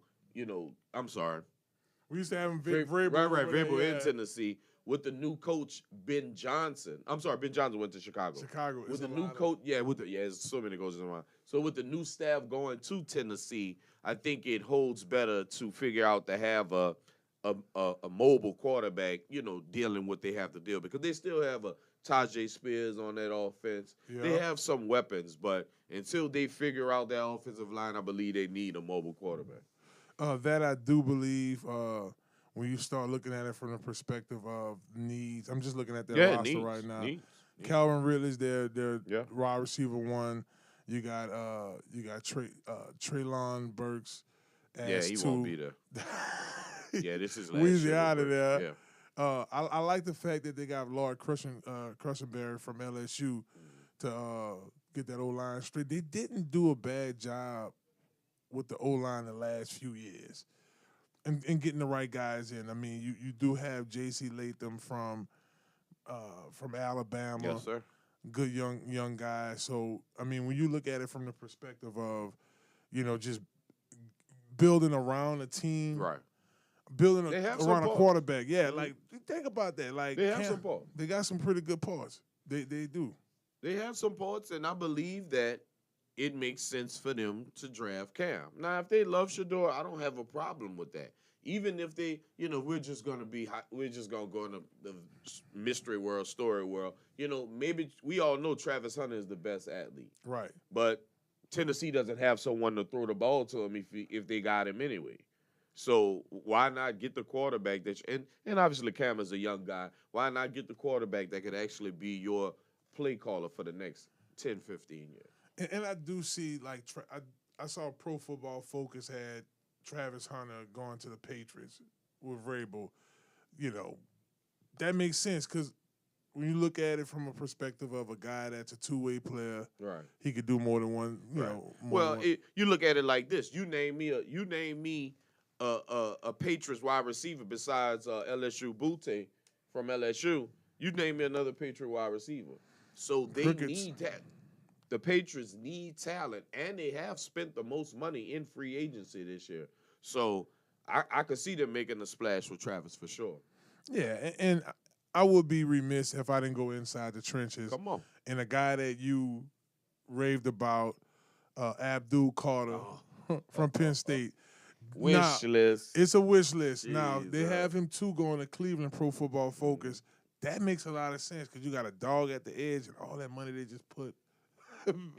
I'm sorry. We used to have him Vrabel. Right, Vrabel in Tennessee. with the new coach Ben Johnson. I'm sorry, Ben Johnson went to Chicago. Chicago. With the new coach, there's so many coaches in mind. So with the new staff going to Tennessee, I think it holds better to figure out to have a mobile quarterback, dealing what they have to deal, because they still have a Tajay Spears on that offense. Yeah. They have some weapons, but until they figure out their offensive line, I believe they need a mobile quarterback. That I do believe. When you start looking at it from the perspective of needs, I'm just looking at their roster right now. Calvin Ridley's their wide receiver one. You got Treylon Burks. He won't be there. This is last Weezy year. out of there. Yeah. I like the fact that they got Lord Crushenberry from LSU to get that O-line straight. They didn't do a bad job with the O-line the last few years and getting the right guys in. I mean, you do have J.C. Latham from Alabama. Yes, sir. Good young guy. So, I mean, when you look at it from the perspective of, just building around a team. Right. Building around a quarterback. Yeah, like, think about that. Like, they have some parts. They got some pretty good parts. They do. They have some parts, and I believe that it makes sense for them to draft Cam. Now, if they love Shador, I don't have a problem with that. Even if they, we're just going to go in the mystery world, story world. Maybe we all know Travis Hunter is the best athlete. Right. But Tennessee doesn't have someone to throw the ball to him if they got him anyway. So why not get the quarterback and obviously Cam is a young guy. Why not get the quarterback that could actually be your play caller for the next 10, 15 years? And I do see, like, I saw Pro Football Focus had Travis Hunter going to the Patriots with Vrabel. That makes sense because when you look at it from a perspective of a guy that's a two-way player, right? He could do more than one. You look at it like this: you name me a Patriots wide receiver besides LSU Butte from LSU. You name me another Patriot wide receiver. So they need that. The Patriots need talent, and they have spent the most money in free agency this year. So I could see them making a splash with Travis for sure. Yeah, and I would be remiss if I didn't go inside the trenches. Come on. And a guy that you raved about, Abdul Carter from Penn State. Wish list. It's a wish list. Jeez, now, they have him, too, going to Cleveland Pro Football Focus. That makes a lot of sense because you got a dog at the edge and all that money they just put. and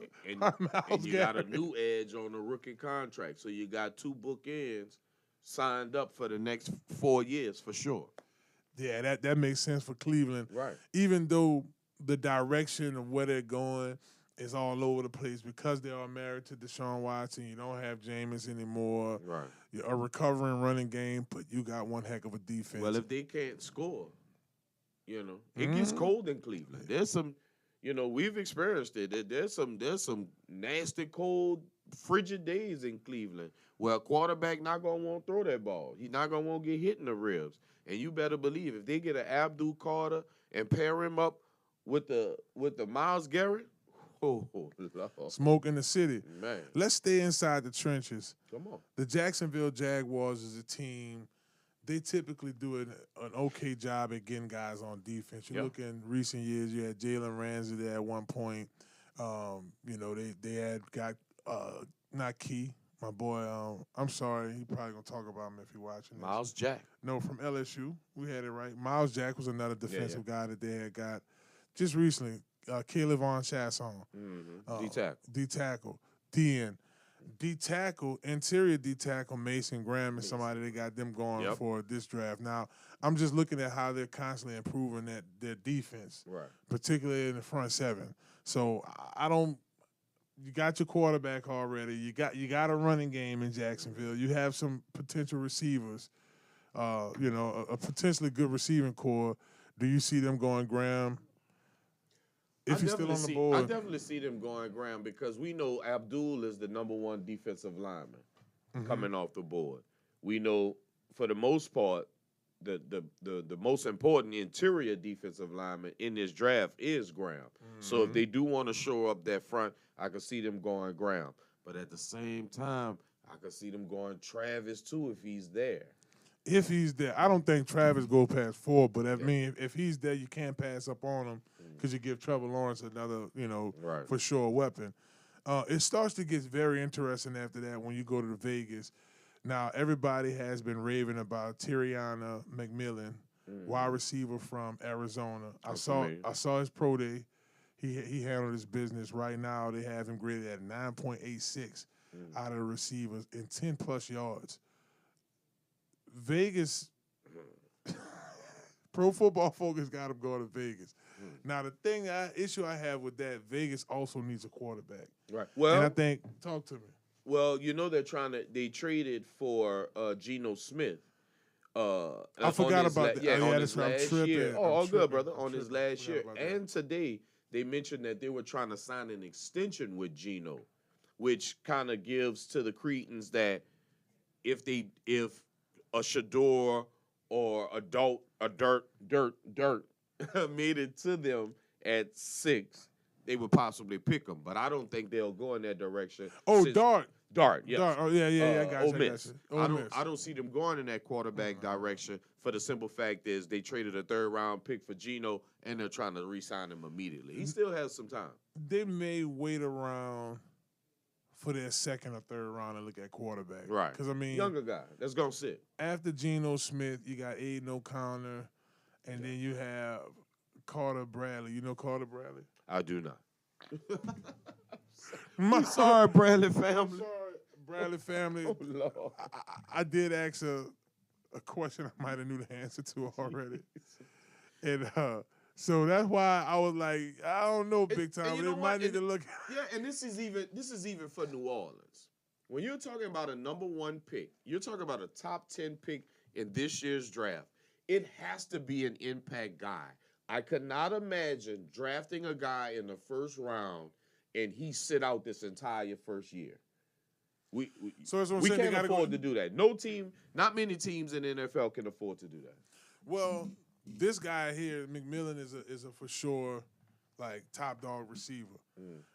you got a new edge on the rookie contract. So you got two bookends signed up for the next 4 years for sure. Yeah, that makes sense for Cleveland. Right. Even though the direction of where they're going is all over the place because they are married to Deshaun Watson. You don't have Jameis anymore. Right. You're a recovering running game, but you got one heck of a defense. Well, if they can't score, it gets cold in Cleveland. There's some, we've experienced it. There's some nasty, cold, frigid days in Cleveland where a quarterback not going to want to throw that ball. He's not going to want to get hit in the ribs. And you better believe if they get an Abdul Carter and pair him up with the Myles Garrett, Lord. Smoke in the city. Man. Let's stay inside the trenches. Come on. The Jacksonville Jaguars is a team. They typically do an okay job at getting guys on defense. You look in recent years, you had Jalen Ramsey there at one point. They had got not Key, my boy. I'm sorry, he probably gonna talk about him if he watching this. Miles Jack. No, from LSU. We had it right. Miles Jack was another defensive guy that they had got just recently. Caleb Von Chasson. D-tackle. D-tackle, interior D-tackle, Mason Graham is somebody that got them going for this draft. Now, I'm just looking at how they're constantly improving their defense, right? Particularly in the front seven. So you got your quarterback already. You got a running game in Jacksonville. You have some potential receivers, a potentially good receiving core. Do you see them going Graham? If he's still on the board. I definitely see them going Graham because we know Abdul is the number one defensive lineman coming off the board. We know for the most part the most important interior defensive lineman in this draft is Graham. So if they do want to shore up that front, I could see them going Graham. But at the same time, I could see them going Travis too if he's there. If he's there, I don't think Travis go past 4, but I mean, if he's there, you can't pass up on him because you give Trevor Lawrence another, Right. for sure weapon. It starts to get very interesting after that when you go to Vegas. Now, everybody has been raving about Tyriana McMillan, wide receiver from Arizona. I saw his pro day. He handled his business. Right now, they have him graded at 9.86 out of the receivers in 10-plus yards. Vegas, Pro Football Focus got him going to Vegas. Now, the issue I have with that, Vegas also needs a quarterback. Right. Well, and I think, talk to me. Well, they traded for Geno Smith. I forgot about that. Yeah, on his I'm last tripping. year. I'm All tripping. good, brother. I'm On his tripping. last year. Forgot about And today, they mentioned that they were trying to sign an extension with Geno, which kind of gives to the credence that if a Shador or a Dirt made it to them at 6, they would possibly pick him. But I don't think they'll go in that direction. Oh, since- Dart, yes. Dart. Oh, yeah, I got you. Ole Miss. Ole Miss. I don't see them going in that quarterback direction for the simple fact is they traded a 3rd-round pick for Geno, and they're trying to re-sign him immediately. He still has some time. They may wait around for their 2nd or 3rd round and look at quarterback. Right. Because, I mean, Younger guy. That's going to sit. after Geno Smith, you got Aiden O'Connor, and then you have Carter Bradley. You know Carter Bradley? I do not. Sorry, Bradley I'm family. sorry, Bradley family. Oh, Lord. I did ask a question I might have knew the answer to already. And so that's why I was like, I don't know, big time. you They know might what? need to look. Yeah, and this is even for New Orleans. When you're talking about a number 1 pick, you're talking about a top 10 pick in this year's draft. It has to be an impact guy. I could not imagine drafting a guy in the 1st round and he sit out this entire first year. We So that's what I'm we saying. They can't gotta afford go. to do that. No team, not many teams in the NFL can afford to do that. Well, this guy here, McMillan, is a for sure like top dog receiver.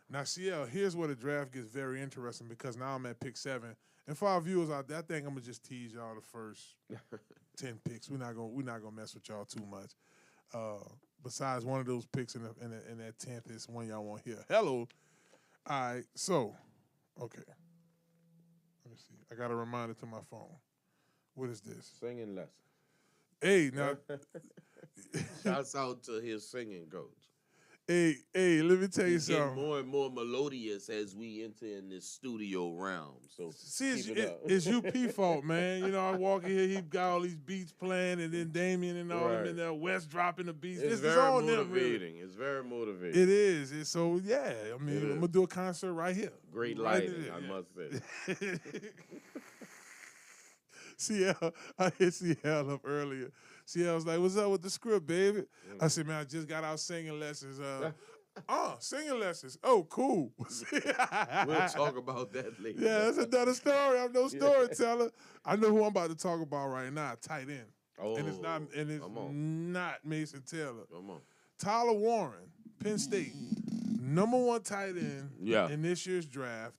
Now, CL, here's where the draft gets very interesting because now I'm at pick 7. And for our viewers out there, I think I'm gonna just tease y'all the first 10 picks. We're not gonna mess with y'all too much. Besides one of those picks in that 10th is one y'all won't hear. Hello. All right. So, okay. Let me see. I got a reminder to my phone. What is this? Singing lesson. Hey, now. Shouts out to his singing coach. Hey, let me tell you He's getting something. more and more melodious as we enter in this studio realm. So See, keep it up. it's UP fault, man. You know, I walk in here, he got all these beats playing, and then Damian and all them Right. in there, West dropping the beats. It's This is very on them, motivating. really. It's very motivating. It is. So, yeah, I mean, It I'm is. going to do a concert right here. Great Right lighting, there, I yeah. must say. CL, I hit CL up earlier. CL was like, what's up with the script, baby? I said, man, I just got out singing lessons. Singing lessons. Oh, cool. We'll talk about that later. Yeah, that's another story. I'm no storyteller. I know who I'm about to talk about right now, tight end. Oh, And it's not Mason Taylor. Come on. Tyler Warren, Penn State, number 1 tight end in this year's draft,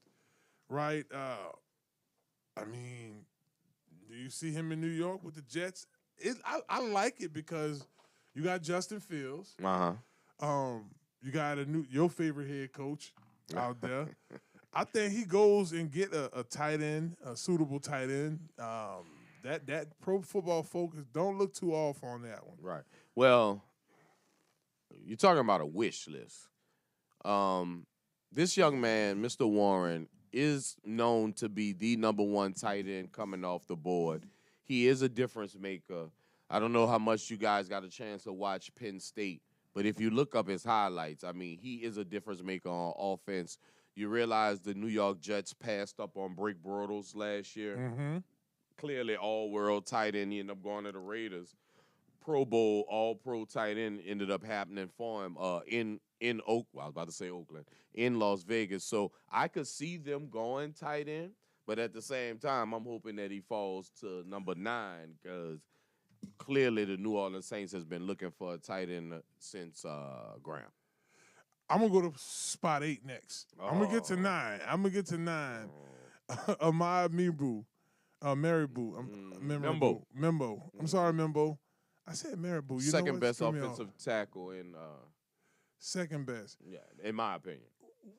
right? I mean, do you see him in New York with the Jets? I like it because you got Justin Fields. You got your favorite head coach out there. I think he goes and get a tight end, a suitable tight end. That Pro Football Focus don't look too off on that one. Right. Well, you're talking about a wish list. This young man, Mr. Warren, is known to be the number 1 tight end coming off the board. He is a difference maker. I don't know how much you guys got a chance to watch Penn State, but if you look up his highlights, I mean, he is a difference maker on offense. You realize the New York Jets passed up on Blake Bortles last year. Mm-hmm. Clearly all-world tight end. He ended up going to the Raiders. Pro Bowl, all-pro tight end ended up happening for him in I was about to say Oakland, in Las Vegas. So I could see them going tight end, but at the same time, I'm hoping that he falls to number 9 because clearly the New Orleans Saints has been looking for a tight end since Graham. I'm going to go to spot 8 next. I'm going to get to 9. Ahmad Mibu. Maribou. Membo. Membo. I'm sorry, Membo. I said Maribou. You know Second what? best Threw me off. offensive tackle in Second best. yeah, in my opinion.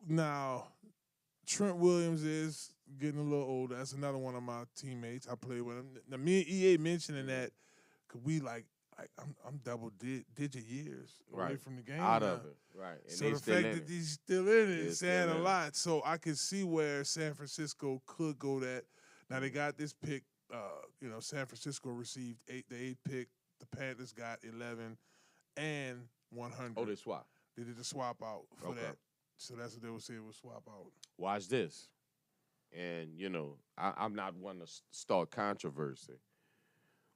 Now, Trent Williams is getting a little older. That's another one of my teammates. I play with him. Now, me and EA mentioning that, because we I'm double-digit years away from the game Out now. of it, right. And So they the still fact in that it. he's still in it They're is saying still a in it. lot. So I can see where San Francisco could go that. Now they got this pick. San Francisco received the 8th pick. The Panthers got 11 and 100. Oh, they swap. They did the swap out for Okay. that. So that's what they would say was swap out. Watch this. And, I'm not one to start controversy.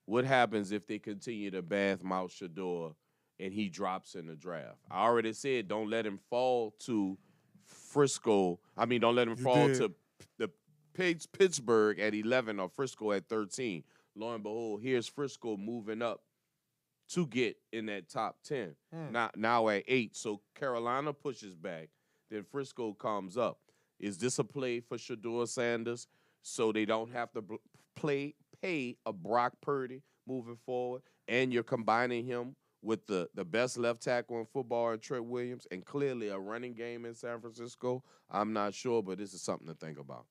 What happens if they continue to badmouth Shador and he drops in the draft? I already said don't let him fall to Frisco. Don't let him fall to the Pittsburgh at 11 or Frisco at 13. Lo and behold, here's Frisco moving up to get in that top 10. Now at 8. So Carolina pushes back. Then Frisco comes up. Is this a play for Shador Sanders so they don't have to pay a Brock Purdy moving forward? And you're combining him with the best left tackle in football in Trent Williams and clearly a running game in San Francisco? I'm not sure, but this is something to think about.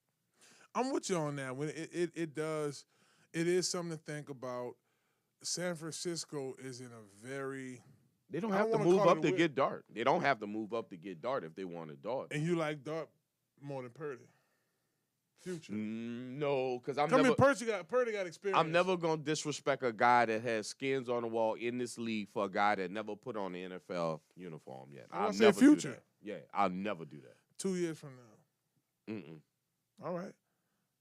I'm with you on that. When it is something to think about. San Francisco is in a very. They don't I have to wanna move call up it to a get Dart. They don't have to move up to get Dart if they want a Dart. And you like Dart more than Purdy. Future. No, because Purdy got experience. I'm never gonna disrespect a guy that has skins on the wall in this league for a guy that never put on the NFL uniform yet. I I'll say never future. do that. Yeah, I'll never do that. 2 years from now. All right.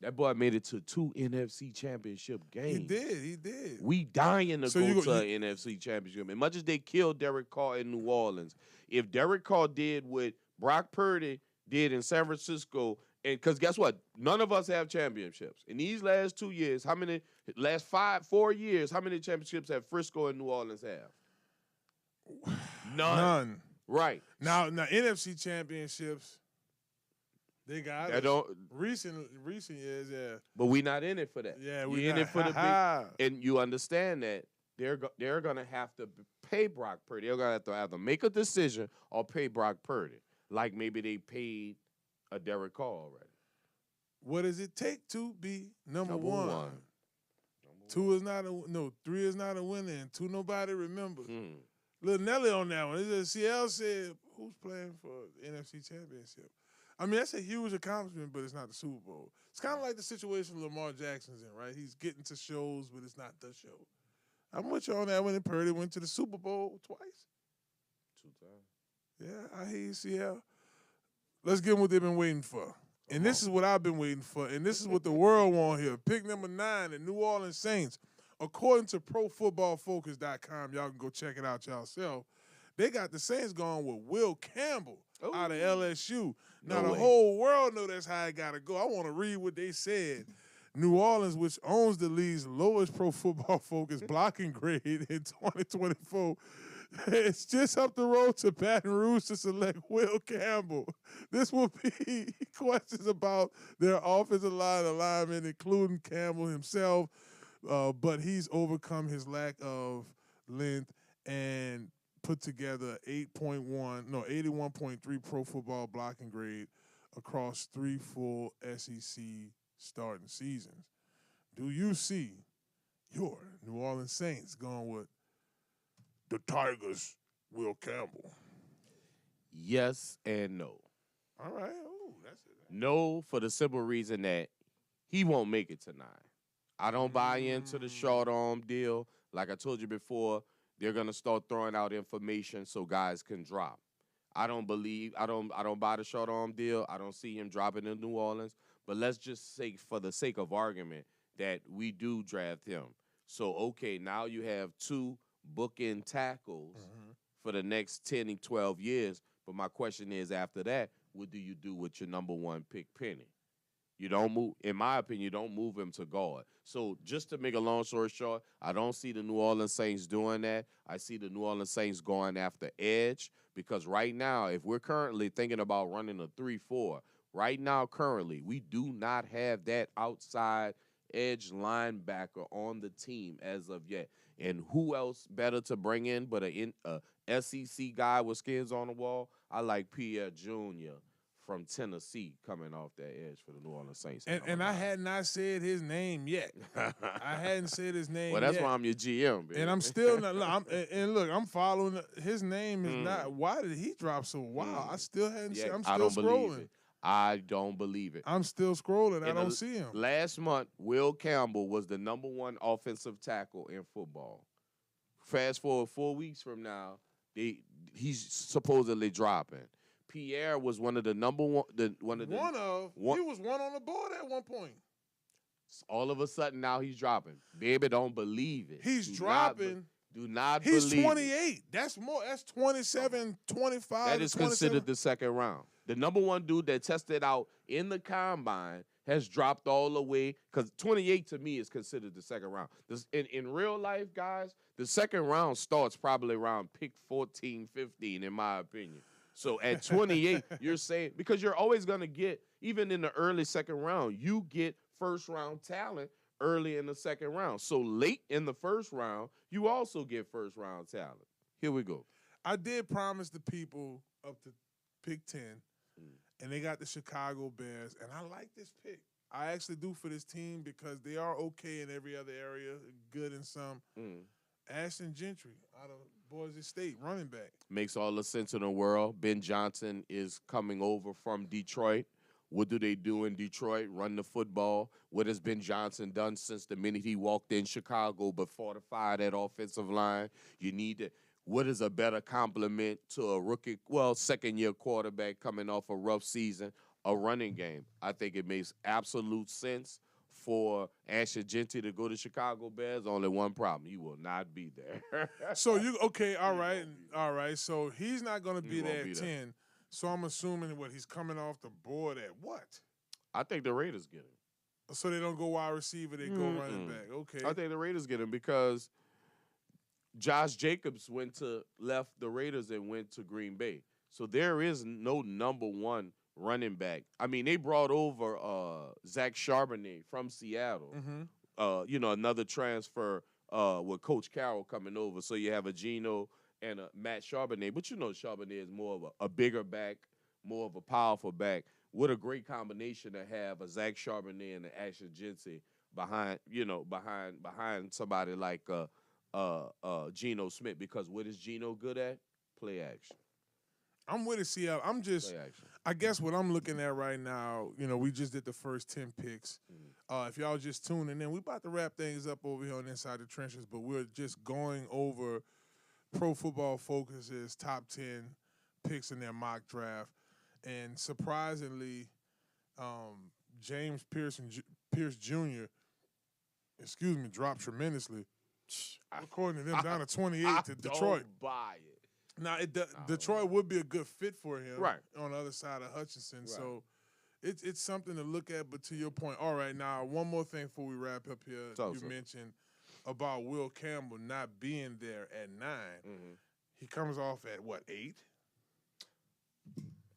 That boy made it to 2 NFC championship games. He did. We dying to So go you to an NFC championship. As much as they killed Derek Carr in New Orleans, if Derek Carr did what Brock Purdy did in San Francisco, and because guess what? None of us have championships. In these last 2 years, last 4 years, how many championships have Frisco and New Orleans have? None. Right. Now NFC championships, they got recent years, yeah. But we not in it for that. Yeah, we in it for the big. And you understand that they're gonna have to pay Brock Purdy. They're gonna have to either make a decision or pay Brock Purdy, like maybe they paid a Derek Carr already. What does it take to be number one? 2 is not a 3 is not a winner, and 2 nobody remembers. Lil Nelly on that one. CL said, "Who's playing for the NFC Championship?" I mean, that's a huge accomplishment, but it's not the Super Bowl. It's kind of like the situation Lamar Jackson's in, right? He's getting to shows, but it's not the show. I'm with you on that when Purdy went to the Super Bowl twice. 2 times. Yeah, I hear you, CL. Let's give them what they've been waiting for. And this is what I've been waiting for. And this is what the world want here. Pick number 9, the New Orleans Saints. According to ProFootballFocus.com, y'all can go check it out yourself. They got the Saints going with Will Campbell out of LSU. Now, the whole world know that's how it got to go. I want to read what they said. New Orleans, which owns the league's lowest Pro Football Focus blocking grade in 2024, it's just up the road to Baton Rouge to select Will Campbell. This will be questions about their offensive line alignment, including Campbell himself, but he's overcome his lack of length and put together 81.3 Pro Football blocking grade across 3 full SEC starting seasons. Do you see your New Orleans Saints going with the Tigers, Will Campbell? Yes and no. All right. Oh, that's it. No, for the simple reason that he won't make it to 9. I don't buy into the short arm deal. Like I told you before, they're gonna start throwing out information so guys can drop. I don't buy the short arm deal. I don't see him dropping in New Orleans. But let's just say, for the sake of argument, that we do draft him. So okay, now you have 2 bookend tackles for the next 10 and 12 years. But my question is, after that, what do you do with your number 1 pick, Penny? You don't move, in my opinion, you don't move him to guard. So just to make a long story short, I don't see the New Orleans Saints doing that. I see the New Orleans Saints going after edge, because right now, if we're currently thinking about running a 3-4, right now, currently, we do not have that outside edge linebacker on the team as of yet. And who else better to bring in but a SEC guy with skins on the wall? I like Pierre Jr. from Tennessee coming off that edge for the New Orleans Saints. And I had not said his name yet. I hadn't said his name yet. Well, that's why I'm your GM, baby. And I'm still not. Look, I'm following. His name is not. Why did he drop so wild? I still hadn't seen. I'm still I don't scrolling. believe it. I don't believe it. I'm still scrolling. I don't see him. Last month, Will Campbell was the #1 offensive tackle in football. Fast forward 4 weeks from now, he's supposedly dropping. Pierre was one of the He was one on the board at one point. All of a sudden now he's dropping. Baby, don't believe it. He's dropping. Do not He's believe 28. it. That's more. That's 27, 25. That is 27. considered the second round. The #1 dude that tested out in the combine has dropped all the way, because 28 to me is considered the second round. In real life, guys, the second round starts probably around pick 14, 15, in my opinion. So at 28, you're saying, because you're always going to get, even in the early second round, you get first-round talent early in the second round. So late in the first round, you also get first-round talent. Here we go. I did promise the people up to pick 10, and they got the Chicago Bears, and I like this pick. I actually do for this team because they are okay in every other area, good in some. Ashton Gentry out of Boise State, running back. Makes all the sense in the world. Ben Johnson is coming over from Detroit. What do they do in Detroit? Run the football. What has Ben Johnson done since the minute he walked in Chicago but fortified that offensive line? You need to. What is a better compliment to a rookie, second-year quarterback coming off a rough season? A running game. I think it makes absolute sense for Ashton Gentry to go to Chicago Bears. Only one problem: he will not be there. So all right. So he's not going to be there at 10. So I'm assuming he's coming off the board at what? I think the Raiders get him. So they don't go wide receiver, they go running back. Okay. I think the Raiders get him because Josh Jacobs left the Raiders and went to Green Bay. So there is no #1 running back. I mean, they brought over Zach Charbonnet from Seattle. Another transfer with Coach Carroll coming over. So you have a Geno and a Matt Charbonnet. But Charbonnet is more of a bigger back, more of a powerful back. What a great combination to have a Zach Charbonnet and an Ashton Gentry behind somebody like Geno Smith. Because what is Geno good at? Play action. I'm with it, Seattle. I guess what I'm looking at right now, we just did the first 10 picks. If y'all just tuning in, we about to wrap things up over here on Inside the Trenches, but we're just going over Pro Football Focus's top 10 picks in their mock draft. And surprisingly, James Pierce Jr., dropped tremendously. According to them, down to 28 to Detroit. Don't buy it. Now, Detroit would be a good fit for him on the other side of Hutchinson. Right. So it's something to look at. But to your point, all right, now, one more thing before we wrap up here. You mentioned about Will Campbell not being there at 9. He comes off at, 8?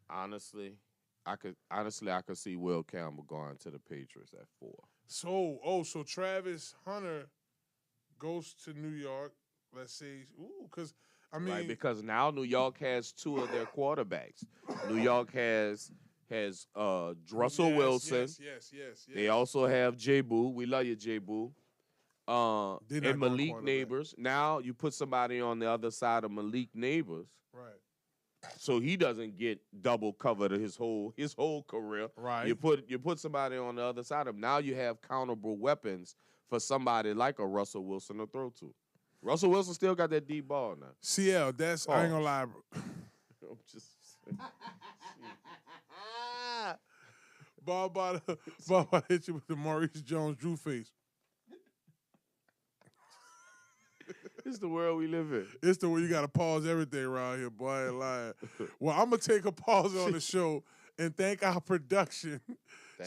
Honestly, I could see Will Campbell going to the Patriots at 4. So Travis Hunter goes to New York, let's say, right, because now New York has 2 of their quarterbacks. New York has Russell Wilson. Yes. They also have J. Boo. We love you, J. Boo. And Malik Neighbors. Now you put somebody on the other side of Malik Neighbors. Right. So he doesn't get double covered his whole career. Right. You put somebody on the other side of him. Now you have countable weapons for somebody like a Russell Wilson to throw to. Russell Wilson still got that deep ball now. CL, that's I ain't gonna lie, bro. I'm just saying. Bob hit you with the Maurice Jones-Drew face. It's the world we live in. It's the way you got to pause everything around here, boy. I ain't lying. Well, I'm going to take a pause on the show and thank our production.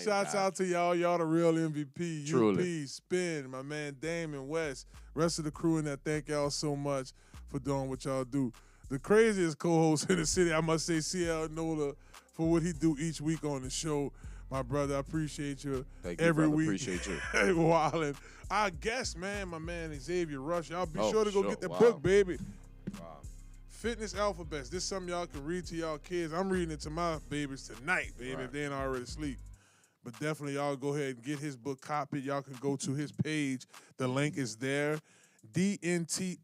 Shouts out to y'all. Y'all the real MVP. Truly. UP, Spin, my man Damian, West, rest of the crew in there. Thank y'all so much for doing what y'all do. The craziest co-host in the city, I must say, CL NOLA, for what he do each week on the show. My brother, I appreciate you Thank you, every brother. week. Appreciate you. Wildin'. Our guest, man, my man Xavier Rush. Y'all be sure to go get that Wow. book, baby. Wow. Fitness Alphabets. This is something y'all can read to y'all kids. I'm reading it to my babies tonight, baby, Right. if they ain't already asleep. But definitely y'all go ahead and get his book copied. Y'all can go to his page. The link is there. DNT_Rush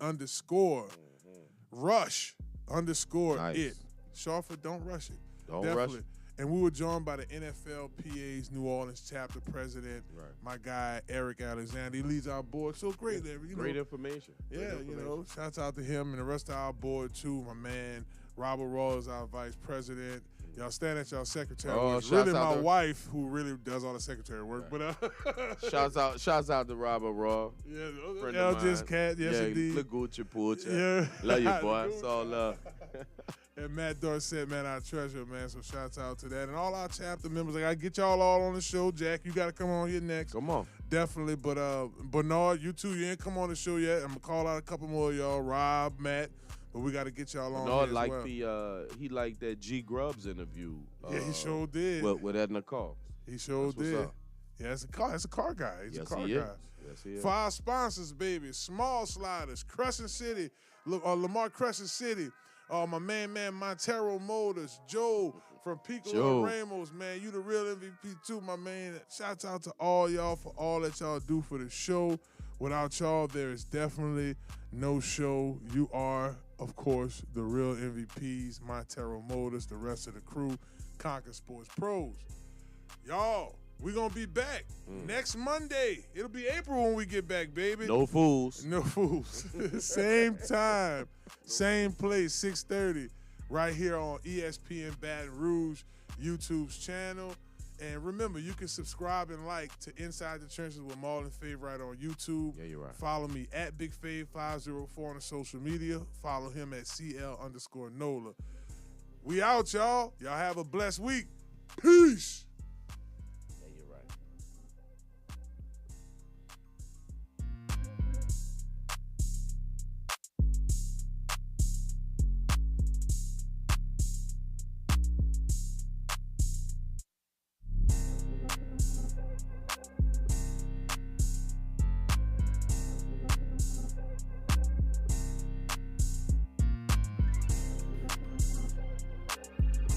Nice. it. Short for don't rush it. Don't Definitely. rush. And we were joined by the NFLPA's New Orleans chapter president, Right. my guy Eric Alexander. He leads our board. So great, Eric. You know, Great information. Great yeah, information. you know, shouts out to him and the rest of our board too. My man Robert Raw is our vice president. Y'all stand at y'all secretary. Oh, It's really shouts out my to- wife who really does all the secretary work. Right. But Shouts out to Robert Raw. yeah, Friend of just mine. cat, yes yeah, indeed. Look Gucci Pooch. Yeah. Love you, boy. It's all love. And Matt Dorsett, man, our treasurer, man. So shouts out to that. And all our chapter members. I gotta get y'all all on the show. Jack, you gotta come on here next. Come on. Definitely. But Bernard, you too, you ain't come on the show yet. I'm gonna call out a couple more of y'all. Rob, Matt. But we gotta get y'all on No, here like as well. he liked that G Grubbs interview. Yeah, he sure did. With Edna Call. He sure That's what's did. up. Yeah, it's a car. It's a car guy. He's Yes, a car he guy. is. Yes, he is. For our sponsors, baby, Small Sliders, Crescent City, Lamar Crescent City, my man Montero Motors, Joe from Pico Joe. and Ramos, man, you the real MVP too, my man. Shouts out to all y'all for all that y'all do for the show. Without y'all, there is definitely no show. You are, of course, the real MVPs, Montero Motors, the rest of the crew, Conquer Sports Pros. Y'all, we gonna be back next Monday. It'll be April when we get back, baby. No fools. No fools. Same time, same place, 6:30, right here on ESPN Baton Rouge YouTube's channel. And remember, you can subscribe and like to Inside the Trenches with Marlon Favorite on YouTube. Yeah, you're right. Follow me at BigFave504 on the social media. Follow him at CL_NOLA. We out, y'all. Y'all have a blessed week. Peace.